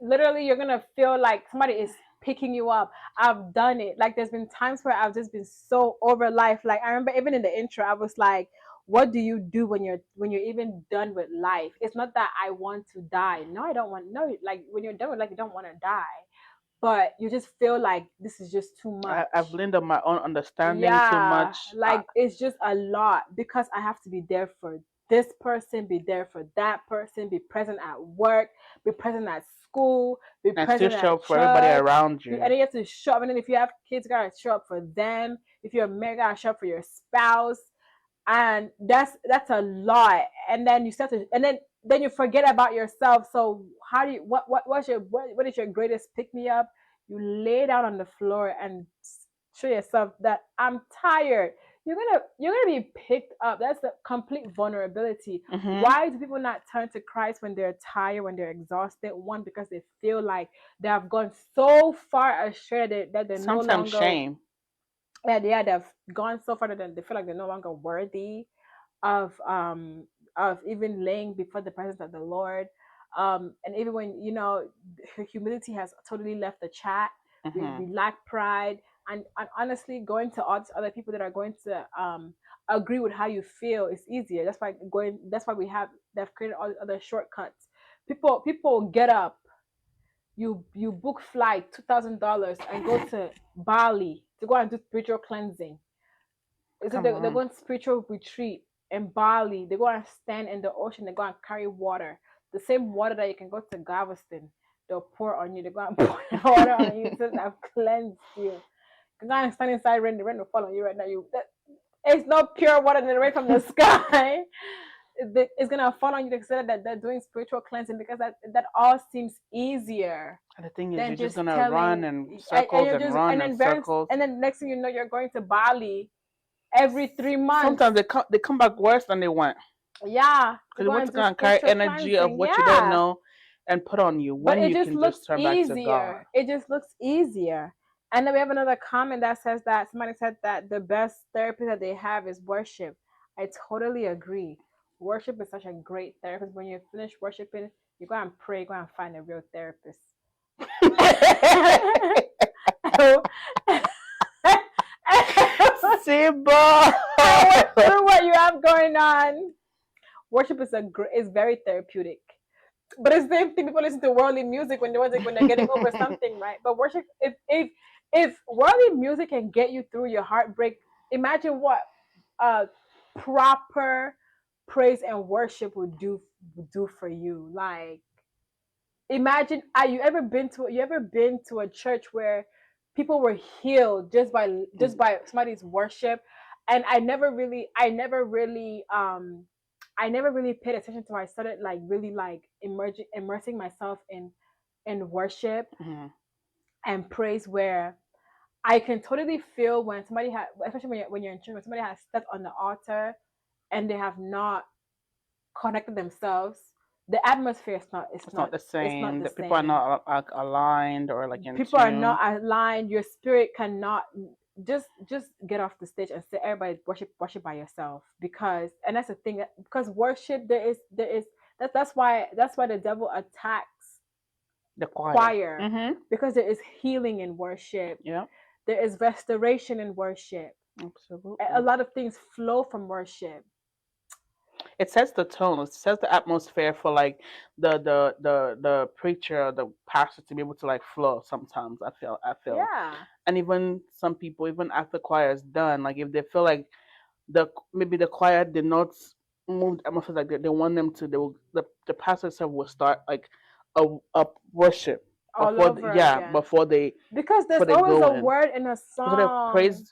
Literally, you're gonna feel like somebody is picking you up. I've done it. Like there's been times where I've just been so over life. Like I remember even in the intro, I was like, "What do you do when you're even done with life?" It's not that I want to die. No, I don't want. No, like when you're done with life, you don't want to die, but you just feel like this is just too much. I've leaned on my own understanding too Yeah, much. like it's just a lot because I have to be there for this person, be there for that person, be present at work, be present at school, be And still present show at up for everybody church. around you. And then you have to show up. And then if you have kids, you gotta show up for them. If you're married, you gotta show up for your spouse. And that's a lot. And then you start to, and then you forget about yourself. So how do you what is your greatest pick me up? You lay down on the floor and show yourself that I'm tired. You're gonna be picked up. That's the complete vulnerability. Mm-hmm. Why do people not turn to Christ when they're tired, when they're exhausted? One, because they feel like they have gone so far astray that they're Sometimes no longer shame. yeah, they've gone so far that they feel like they're no longer worthy. of um of even laying before the presence of the Lord. And even when her humility has totally left the chat, we Mhm. lack pride, and honestly, going to all these other people that are going to agree with how you feel is easier. That's why they've created all these other shortcuts. People get up, you book flight $2,000 and go to Bali to go and do spiritual cleansing. Is it Come they're on. going spiritual retreat in Bali? They go and stand in the ocean. They go and carry water, the same water that you can go to Galveston. They'll pour on you. They go and pour water on you so that cleanse you. You can go and stand inside rain. The rain will fall on you right now. It's not pure water that rain from the sky. It's gonna fall on you to say that they're doing spiritual cleansing, because that all seems easier And the thing is, than you're just just gonna run telling. in And circles you're and just run in circles. and then next thing you know, you're going to Bali every 3 months. Sometimes they come back worse than they went, Yeah, to because they go want and to do kind of carry spiritual energy of cleansing. what you don't Yeah, know and put on you but when it you just can looks just turn back to God. easier. It just looks easier. And then we have another comment that says that somebody said that the best therapy that they have is worship. I totally agree. Worship is such a great therapist. When you finish worshiping, you go and pray, go and find a real therapist. Sibyl. I went through what you have going on. Worship is very therapeutic. But it's the same thing. People listen to worldly music when they're getting over something, right? But worship, if worldly music can get you through your heartbreak, imagine what proper praise and worship would do for you. Like, imagine, you ever been to a church where people were healed just by somebody's worship? And I never really paid attention to. I started like really like immersing myself in worship Mhm. and praise, where I can totally feel when somebody had, especially when you're in church, when somebody has stepped on the altar and they have not connected themselves. The atmosphere is not it's It's not not the it's not same. the That people are same. not like aligned or like in People are not tune. aligned. Your spirit cannot just get off the stage and say everybody worship by yourself. And that's the thing, because worship, there is that's why the devil attacks The choir. choir, Mhm. because there is healing in worship. Yeah. There is restoration in worship. A Absolutely. lot of things flow from worship. It sets the tone. It sets the atmosphere for like the preacher or the pastor to be able to like flow. Sometimes I feel, Yeah. and even some people, even after choir is done, like if they feel like maybe the choir did not move the atmosphere like they want them to, the pastor itself will start like a worship All over again. before they Because before there's they always go a in. word in a Because the song,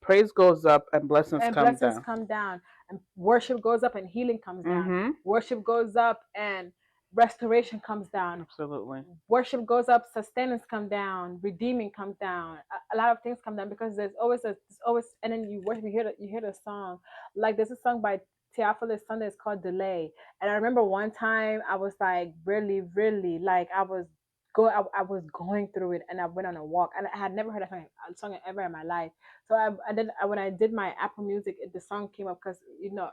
praise goes up and blessings and come blessings down. come down, and worship goes up and healing comes down. Mhm. Worship goes up and restoration comes down. Absolutely. Worship goes up, sustenance come down, redeeming comes down. A lot of things come down, because there's always, and then you worship, you hear the song. Like, there's a song by Theophilus Sunday, it's called Delay. And I remember one time I was like really, really, like, I was going through it, and I went on a walk, and I had never heard a song ever in my life. So when I did my Apple Music, the song came up, because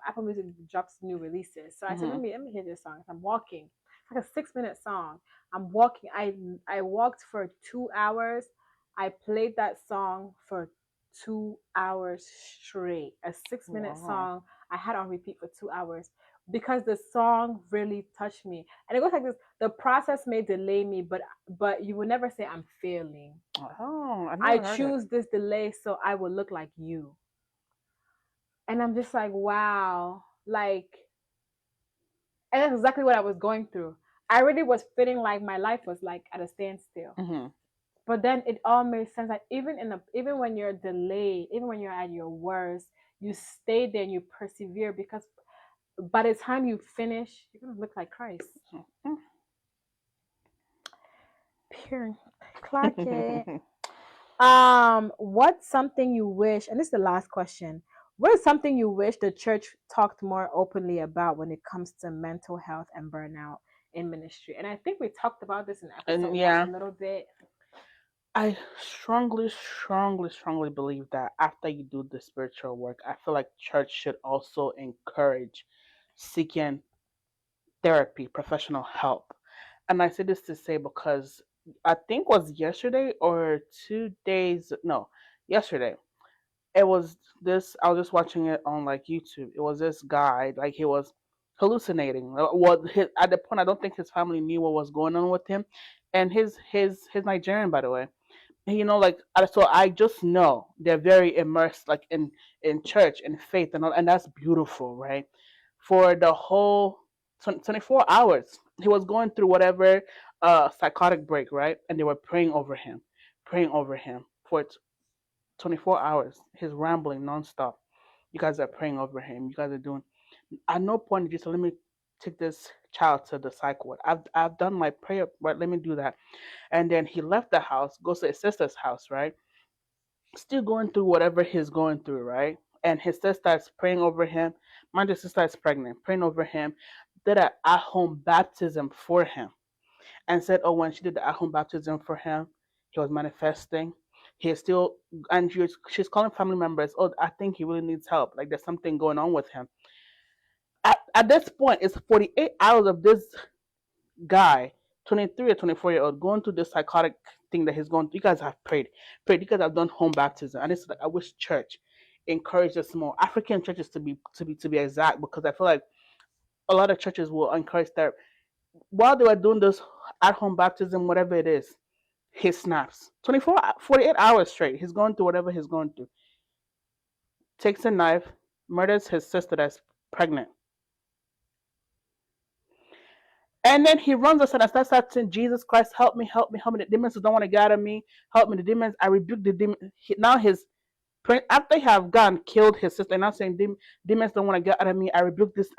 Apple Music drops new releases. So I said, let Mhm. me let me hear this song. So I'm walking. It's like a 6 minute song. I'm walking. I walked for 2 hours. I played that song for 2 hours straight. A 6 minute Wow. song I had on repeat for 2 hours, because the song really touched me. And it goes like this: the process may delay me, but you will never say I'm failing. Oh, I I never heard it. choose this delay so I will look like you. And I'm just like, wow, like, and that's exactly what I was going through. I really was feeling like my life was like at a standstill. Mhm. But then it all made sense that even when you're delayed, even when you're at your worst, you stay there and you persevere, because by the time you finish, you're gonna look like Christ. Pure clock it. What's something you wish, and this is the last question. What is something you wish the church talked more openly about when it comes to mental health and burnout in ministry? And I think we talked about this in episode And one a yeah, little bit. I strongly, strongly, strongly believe that after you do the spiritual work, I feel like church should also encourage seeking therapy, professional help. And I say this to say because I think was yesterday or 2 days, no, yesterday. It was this, I was just watching it on like YouTube. It was this guy, like he was hallucinating. At the point, I don't think his family knew what was going on with him. And his Nigerian, by the way, like so I just know they're very immersed like in church and faith and all, and that's beautiful, right? For the whole 24 hours he was going through whatever psychotic break, right? And they were praying over him for 24 hours. He's rambling nonstop. You guys are praying over him. You guys are doing. At no point did you say, let me take this child to the psych ward. I've done my prayer, right? Let me do that. And then he left the house, goes to his sister's house, right? Still going through whatever he's going through, right? And his sister is praying over him. My sister is pregnant, praying over him. Did an at-home baptism for him, and said, "Oh, when she did the at-home baptism for him, he was manifesting. He is still, and she's calling family members. Oh, I think he really needs help. Like there's something going on with him." At this point, it's 48 hours of this guy, 23 or 24-year-old, going through this psychotic thing that he's going through. You guys have prayed. You guys have done home baptism, and it's like I wish church encouraged us more. African churches to be exact, because I feel like a lot of churches will encourage that while they were doing this at home baptism, whatever it is, he snaps 24, 48 hours straight. He's going through whatever he's going through. Takes a knife, murders his sister that's pregnant. And then he runs us and starts saying, Jesus Christ, help me, help me, help me. The demons don't want to get out of me. Help me. The demons, I rebuke the demons. Now after he have gone, killed his sister, and now saying, demons don't want to get out of me. I rebuke this.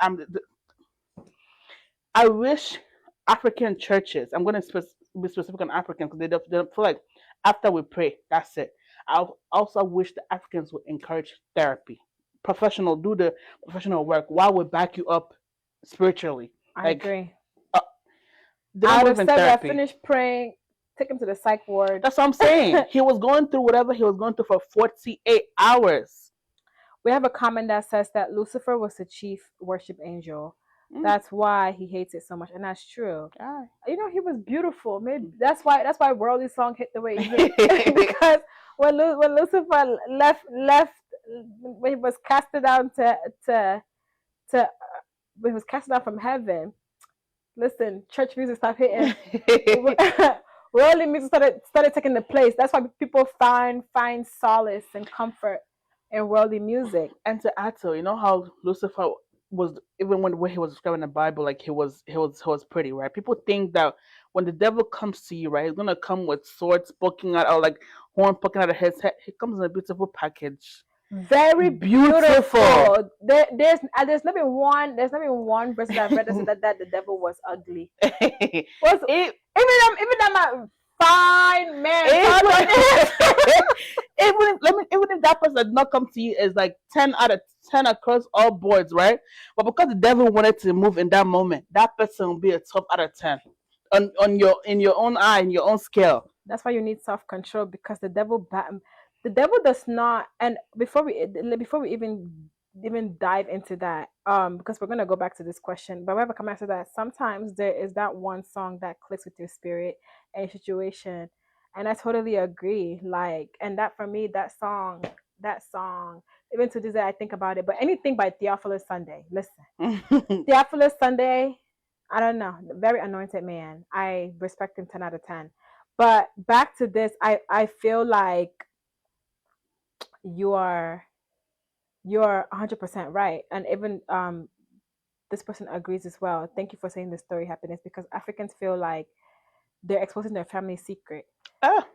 I wish African churches, I'm going to be specific on African because they don't feel like after we pray, that's it. I also wish the Africans would encourage therapy. Do the professional work while we back you up spiritually. I Like, agree. uh, they I don't would believe have in said that, therapy. finish praying, take him to the psych ward. That's what I'm saying. He was going through whatever he was going through for 48 hours. We have a comment that says that Lucifer was the chief worship angel. Mm. That's why he hates it so much, and that's true. Ah. You know, he was beautiful. Maybe that's why Worldly Song hit the way it hit. Because when Lucifer left when he was casted down to when he was casted down from heaven. Listen, church music started hitting. Worldly music started taking the place. That's why people find solace and comfort in worldly music. And to add to, you know how Lucifer was, even when he was describing the Bible, like he was pretty, right? People think that when the devil comes to you, right, he's gonna come with swords poking out, or like horn poking out of his head. He comes in a beautiful package. Very beautiful. There's not been one verse that I've read that said that the devil was ugly. Even that fine man. Even if that person did not come to you as like 10 out of 10 across all boards, right? But because the devil wanted to move in that moment, that person will be a 12 out of 10 on your in your own eye, in your own scale. That's why you need self control, because the devil does not. And before we even dive into that, because we're gonna go back to this question, but we have a comment to that. Sometimes there is that one song that clicks with your spirit and situation, and I totally agree. Like, and that for me, that song, even to this day, I think about it. But anything by Theophilus Sunday, listen, Theophilus Sunday, I don't know, very anointed man. I respect him 10 out of 10. But back to this, I feel like you are 100% right, and even this person agrees as well. Thank you for saying the story, Happiness, because Africans feel like they're exposing their family secret. Ah.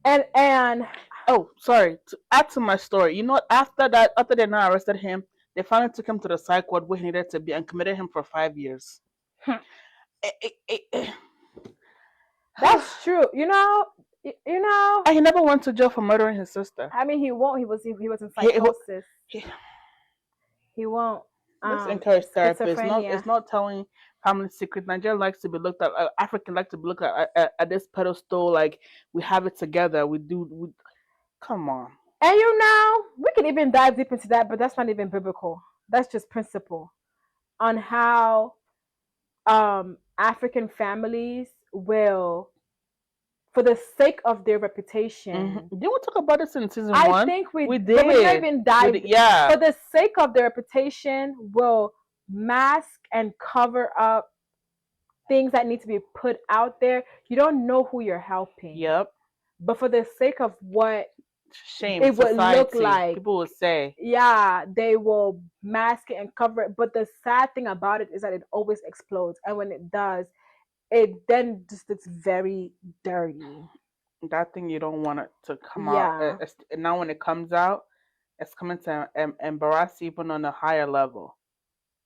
And oh, sorry, to add to my story, you know, after they now arrested him, they finally took him to the psych ward where he needed to be and committed him for 5 years. That's true. You know, and he never went to jail for murdering his sister. I mean, he won't. He was in psychosis. He won't. Let's encourage therapy. It's schizophrenia. not telling family secrets. Nigeria likes to be looked at. African like to be looked at this pedestal. Like we have it together. We do. Come on. And we could even dive deep into that, but that's not even biblical. That's just principle on how African families will, for the sake of their reputation. Didn't we talk about this in season I one? think we did. But we didn't even dive. Yeah. For the sake of their reputation, will mask and cover up things that need to be put out there. You don't know who you're helping. Yep. But for the sake of what shame it would society, look like, people would say, yeah, they will mask it and cover it. But the sad thing about it is that it always explodes, and when it does, it then just looks very dirty. That thing you don't want it to come out. Now when it comes out, it's coming to embarrass you even on a higher level.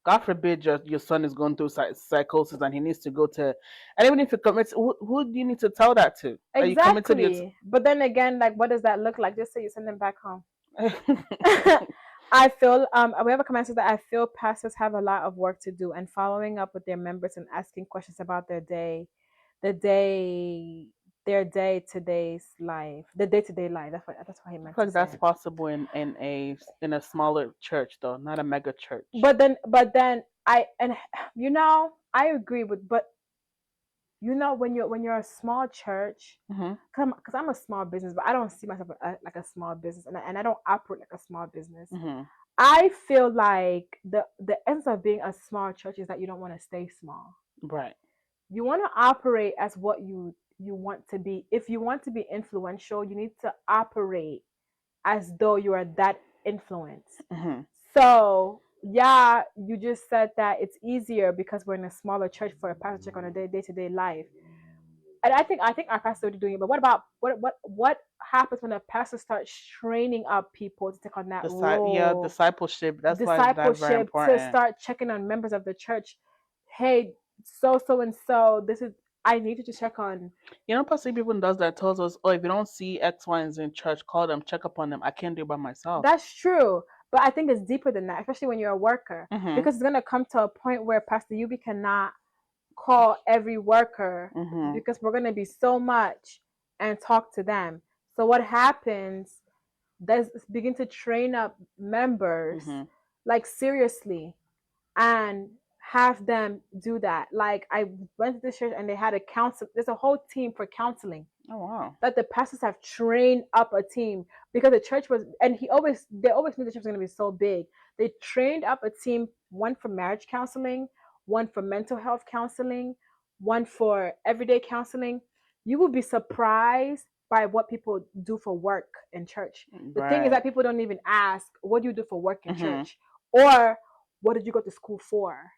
God forbid your son is going through psychosis and he needs to go to, and even if he commits, who do you need to tell that to? Exactly. But then again, like, what does that look like? Just say you send them back home. I feel we have a comment says that I feel pastors have a lot of work to do, and following up with their members and asking questions about their day, their day-to-day life. That's what he meant. I feel like that's possible in a smaller church though, not a mega church. But then I agree with, but when you're a small church, because I'm a small business, but I don't see myself like a small business, and I don't operate like a small business. I feel like the essence of being a small church is that you don't want to stay small. Right. You want to operate as what you want to be. If you want to be influential, you need to operate as though you are that influence. So yeah, you just said that it's easier because we're in a smaller church for a pastor to check on a day-to-day life. And I think our pastor is doing it. But what about what happens when a pastor starts training up people to take on that role? Yeah, discipleship. That's why that's very important. To start checking on members of the church. Hey, so and so, this is, I need you to check on. Pastor even does that. Tells us, oh, if you don't see X, Y, and Z in church, call them, check up on them. I can't do it by myself. That's true. But I think it's deeper than that, especially when you're a worker. Because it's going to come to a point where Pastor Yubi cannot call every worker because we're going to be so much and talk to them. So what happens, there's begin to train up members, like seriously, and have them do that. Like, I went to this church and they had a counsel. There's a whole team for counseling. Oh wow! That the pastors have trained up a team because the church was, and they always knew the church was going to be so big. They trained up a team, one for marriage counseling, one for mental health counseling, one for everyday counseling. You will be surprised by what people do for work in church. The thing is that people don't even ask, what do you do for work in church? Or what did you go to school for?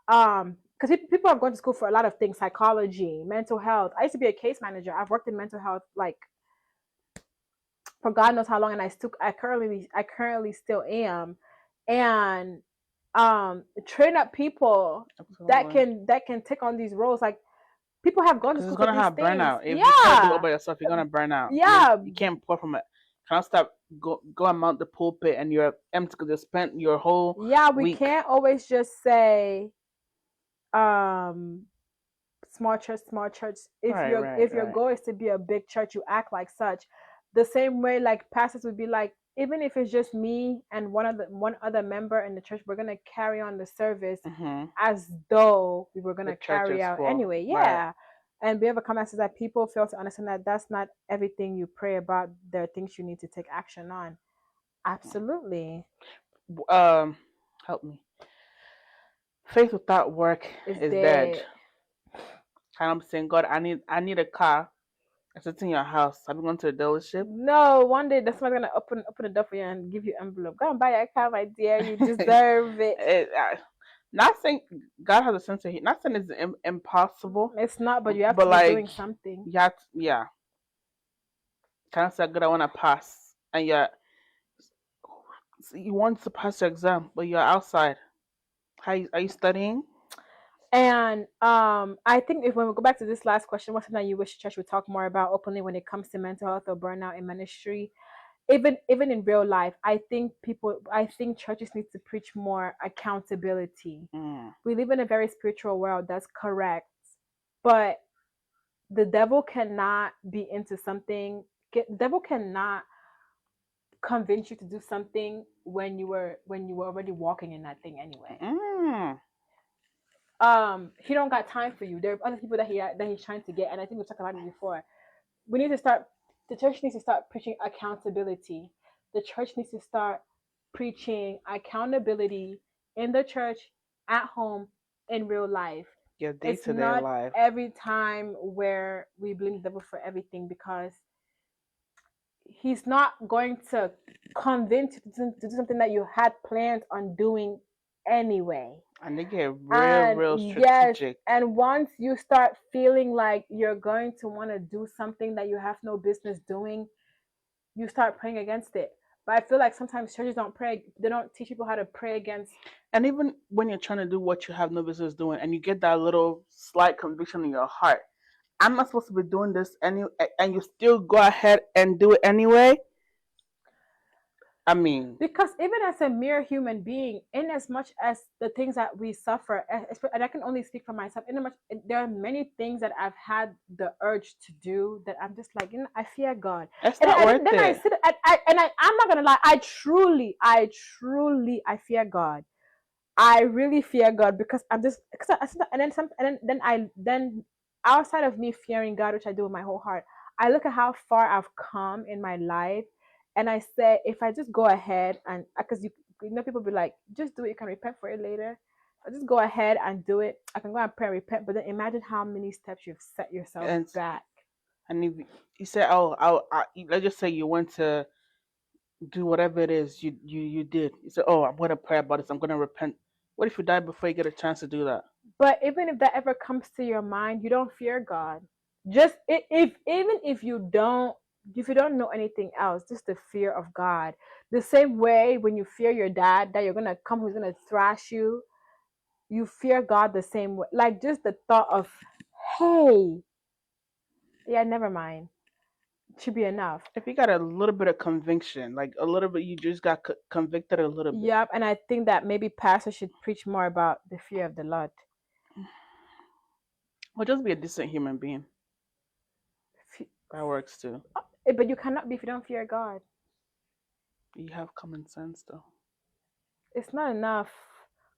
Because people have gone to school for a lot of things: psychology, mental health. I used to be a case manager. I've worked in mental health like for God knows how long, and I currently still am. And train up people that can take on these roles. Like, people have gone to school for these things. You're gonna have burnout if you can't do it by yourself. You're gonna burn out. Yeah, you can't pour from it. Can't stop. Go and mount the pulpit, and you're empty because you spent your whole week. Can't always just say small church. If your goal is to be a big church, you act like such. The same way, like, pastors would be like, even if it's just me and one other member in the church, we're gonna carry on the service as though we were gonna carry out anyway. Yeah. Right. And we have a comment says that people fail to understand that that's not everything you pray about. There are things you need to take action on. Absolutely. Help me. Faith without work is dead. I'm saying, God, I need a car. It's in your house. Have you gone to the dealership? No, one day that's not gonna open the door for you and give you envelope. Go and buy your car, my dear. You deserve it. Not saying God has a sense of, not saying it's impossible. It's not, but you have to be doing something. Yeah. Kind of say, good, I want to pass, and you want to pass your exam, but you're outside. Are you studying? And I think when we go back to this last question, what's something you wish church would talk more about openly when it comes to mental health or burnout in ministry? even in real life, I think churches need to preach more accountability. Mm. We live in a very spiritual world, that's correct, but the devil cannot be into something. The devil cannot convince you to do something when you were already walking in that thing anyway. Mm. He don't got time for you. There are other people that he's trying to get, and I think we talked about it before. We need to start. The church needs to start preaching accountability. The church needs to start preaching accountability in the church, at home, in real life. Your day It's to day not life. every time where we blame the devil for everything, because he's not going to convince you to do something that you had planned on doing anyway. And they get real, And real yes, strategic. and once you start feeling like you're going to want to do something that you have no business doing, you start praying against it. But I feel like sometimes churches don't pray, they don't teach people how to pray against. And even when you're trying to do what you have no business doing, and you get that little slight conviction in your heart, I'm not supposed to be doing this and you still go ahead and do it anyway. I mean, Because even as a mere human being, in as much as the things that we suffer, and I can only speak for myself, in as much there are many things that I've had the urge to do that I'm just like, I fear God. it's And not then, worth then I it. sit, I'm not gonna lie, I fear God. I really fear God, because I'm just, because and then some, and then outside of me fearing God, which I do with my whole heart, I look at how far I've come in my life, and I say, if I just go ahead and, because you know, people be like, just do it, you can repent for it later. I just go ahead and do it. I can go and pray and repent, but then imagine how many steps you've set yourself And back. and if you say, oh, let's just say you went to do whatever it is you did. You say, oh, I'm gonna pray about this. I'm gonna repent. What if you die before you get a chance to do that? But even if that ever comes to your mind, you don't fear God. Just if even if you don't know anything else, just the fear of God. The same way when you fear your dad that you're gonna come, who's gonna thrash you, you fear God the same way. Like just the thought of, hey, yeah, never mind, should be enough. If you got a little bit of conviction, like a little bit, you just got convicted a little bit. Yep, and I think that maybe pastors should preach more about the fear of the Lord. Or just be a decent human being. That works too. But you cannot be if you don't fear God. You have common sense though. It's not enough.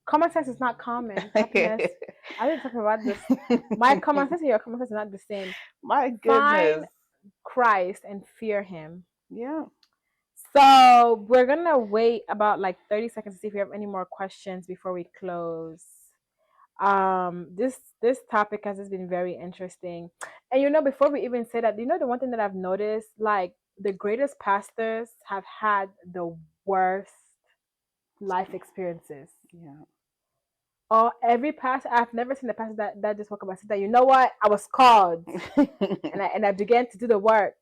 Common sense is not common. Happiness. I didn't talk about this. My common sense and your common sense are not the same. My Find goodness. Christ and fear Him. Yeah. So we're gonna wait about like 30 seconds to see if we have any more questions before we close. This topic has just been very interesting, and before we even say that, the one thing that I've noticed, like the greatest pastors have had the worst life experiences. Yeah. Or every pastor, I've never seen a pastor that just woke up and said that, you know what, I was called, and I began to do the work.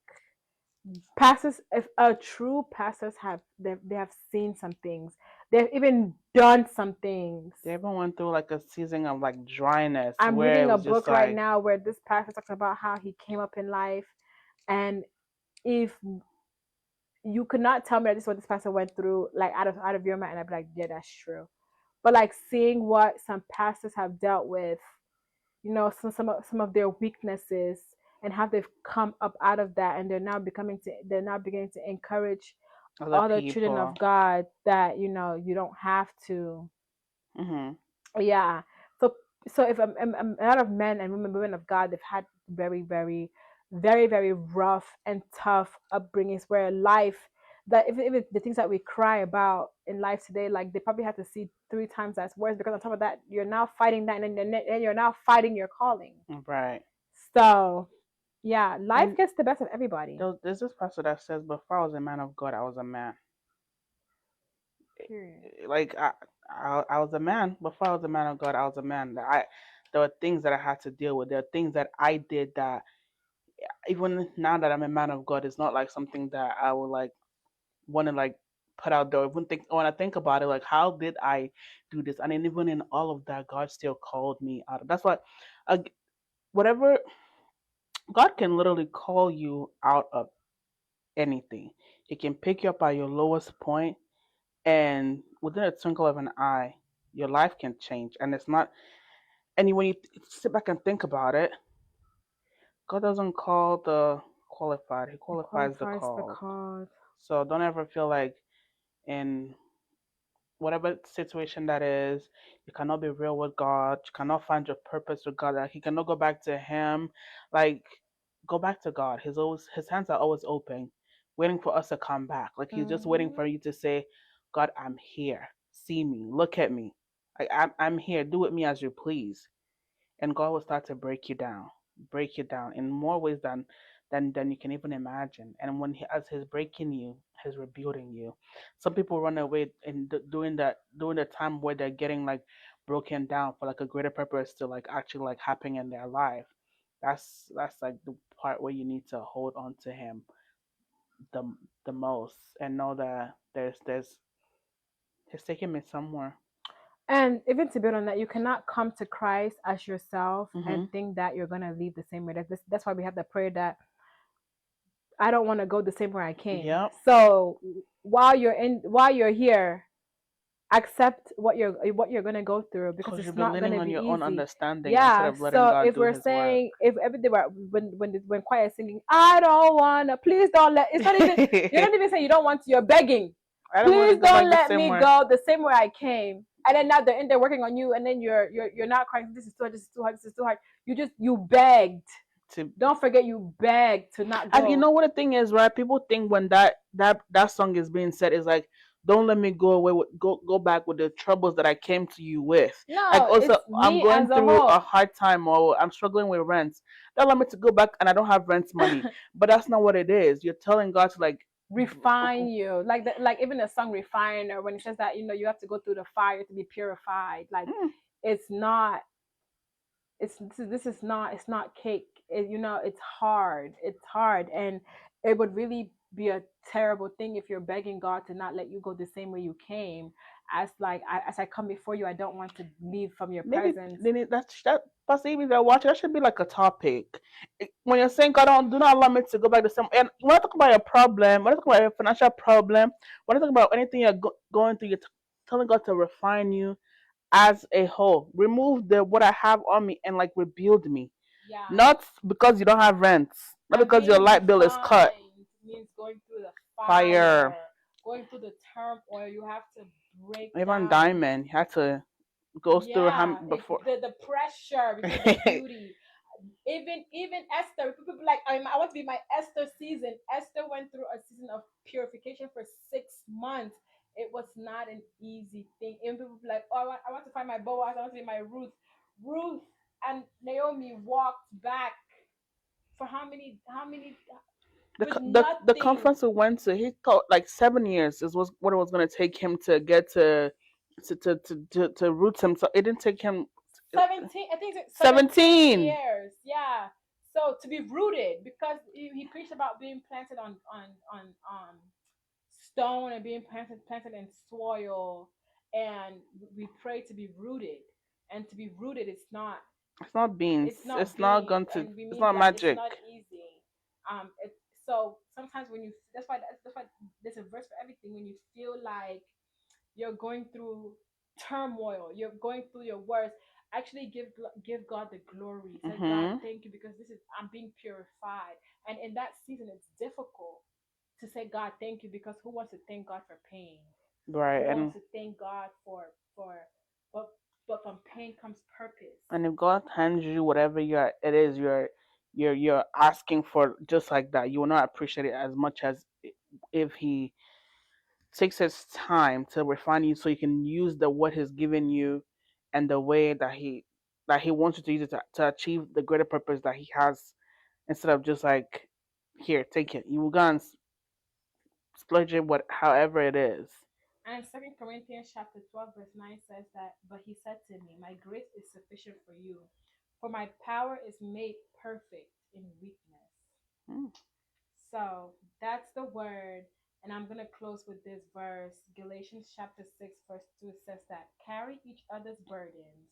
Pastors, if a true pastors they have seen some things, they've even done some things. They even went through like a season of like dryness I'm where it reading a was just book right like now where this pastor talks about how he came up in life, and if you could not tell me that this is what this pastor went through, like out of your mind, and I'd be like, yeah, that's true. But like seeing what some pastors have dealt with, some of their weaknesses, and how they've come up out of that, and they're now beginning to encourage other other children people. of God that you don't have to. Hmm. Yeah. So if a lot of men and women of God, they've had very, very, very, very rough and tough upbringings, where life, that if the things that we cry about in life today, like they probably have to see three times as worse, because on top of that, you're now fighting that, and then you're now fighting your calling. Right. So yeah, life And gets the best of everybody. there's this pastor that says, before I was a man of God, I was a man. Period. Like I was a man before I was a man of God. I was a man. There were things that I had to deal with. There are things that I did that even now that I'm a man of God, it's not like something that I would like want to like put out there. When I think about it, like how did I do this? And then even in all of that, God still called me out. That's why, uh, whatever God can literally call you out of anything. It can pick you up at your lowest point, and within a twinkle of an eye, your life can change. And it's not. And when you sit back and think about it, God doesn't call the qualified; He It qualifies the qualifies the called. cause. So don't ever feel like in whatever situation that is, you cannot be real with God. You cannot find your purpose with God. Like, you cannot go back to Him. Like, go back to God. His hands are always open, waiting for us to come back. Like, He's just waiting Mm-hmm. for you to say, God, I'm here. See me. Look at me. Like, I'm here. Do with me as you please, and God will start to break you down in more ways than you can even imagine. And as He's breaking you, He's rebuilding you. Some people run away and during the time where they're getting like broken down for like a greater purpose to like actually like happen in their life. That's like the part where you need to hold on to Him the the most and know that there's He's taking me somewhere. And even to build on that, you cannot come to Christ as yourself and Mhm. think that you're gonna leave the same way. That's why we have the prayer that I don't want to go the same way I came. Yep. So while you're here, accept what you're gonna go through because Because you've it's been not leaning gonna on be your own easy. understanding instead Yeah. of letting So God if do we're His work. saying if everything when choir is singing, I don't wanna, please don't let. It's not even you're not even saying you don't want to. You're begging. I don't want to Please go don't back the let same me way. go the same way I came. And then now they're in there working on you, and then you're not crying. This is too hard. This is too hard. This is too hard. You begged. To Don't forget you begged to not and you go. know what the thing is, right? People think when that song is being said is like, don't let me go away with go back with the troubles that I came to you with. Like No, also, it's I'm me going as a through a whole. hard time or I'm struggling with rent. Don't let me to go back and I don't have rent money. But that's not what it is. You're telling God to like, Refine you like even the song refiner when it says that you have to go through the fire to be purified, like mm, it's not this is not it's not cake. It's hard, and it would really be a terrible thing if you're begging God to not let you go the same way you came, as like as I come before you, I don't want to leave from your maybe presence. they need that possibly if they're watching, that should be like a topic. When you're saying God don't do not allow me to go back to some and when I talk about your problem, when I talk about your financial problem, when I talk about anything you're going through, you're telling God to refine you as a whole. Remove the what I have on me and like rebuild me. Yeah. Not because you don't have rent, not And because your being light bill is cut. refined means going through the Fire. fire, going through the turmoil. You have to break Even down. Diamond had to go through him Yeah, before. the pressure before the beauty. Even Esther, people be like, I want to be my Esther season. Esther went through a season of purification for 6 months. It was not an easy thing. Even people be like, oh, I want to find my Boaz. I want to be my Ruth. Ruth and Naomi walked back for how many with The nothing. conference we went to, he thought like 7 years is was what it was going to take him to get to root himself. It didn't take him 17, I think it's 17 17. years. Yeah. So to be rooted, because he preached about being planted on stone and being planted in soil, and we pray to be rooted. And to be rooted, It's not beans. it's not It's not beans, going to. and we It's mean not that it's magic. not easy. It, so sometimes when you that's why there's a verse for everything. When you feel like you're going through turmoil, you're going through your worst, actually give God the glory. Say, God, Mhm. thank you, because this is I'm being purified. And in that season, it's difficult to say, God, thank you, because who wants to thank God for pain? Right. Who wants to thank God for but but from pain comes purpose. And if God hands you whatever it is you're asking for, just like that, you will not appreciate it as much as if He takes His time to refine you, so you can use the what He's given you, and the way that He wants you to use it to achieve the greater purpose that He has, instead of just like, here, take it. You will go and splurge it, what however it is. And Second Corinthians chapter 12 verse 9 says that, but he said to me, my grace is sufficient for you, for my power is made perfect in weakness. Mm. So that's the word. And I'm going to close with this verse. Galatians chapter 6, verse 2 says that carry each other's burdens,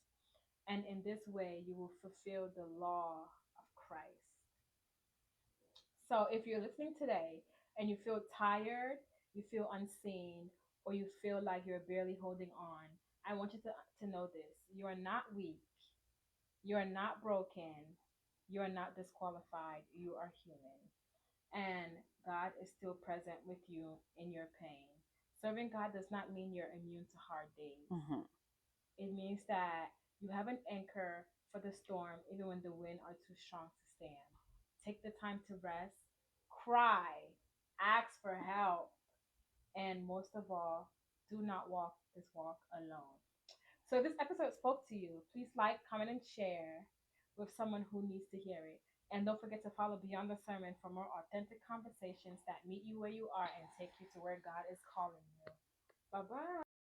and in this way you will fulfill the law of Christ. So if you're listening today and you feel tired, you feel unseen, or you feel like you're barely holding on, I want you to know this. You are not weak. You are not broken. You are not disqualified. You are human. And God is still present with you in your pain. Serving God does not mean you're immune to hard days. Hmm. It means that you have an anchor for the storm, even when the wind are too strong to stand. Take the time to rest, cry, ask for help, and most of all, do not walk this walk alone. So, if this episode spoke to you, please like, comment, and share with someone who needs to hear it. And don't forget to follow Beyond the Sermon for more authentic conversations that meet you where you are and take you to where God is calling you. Bye bye.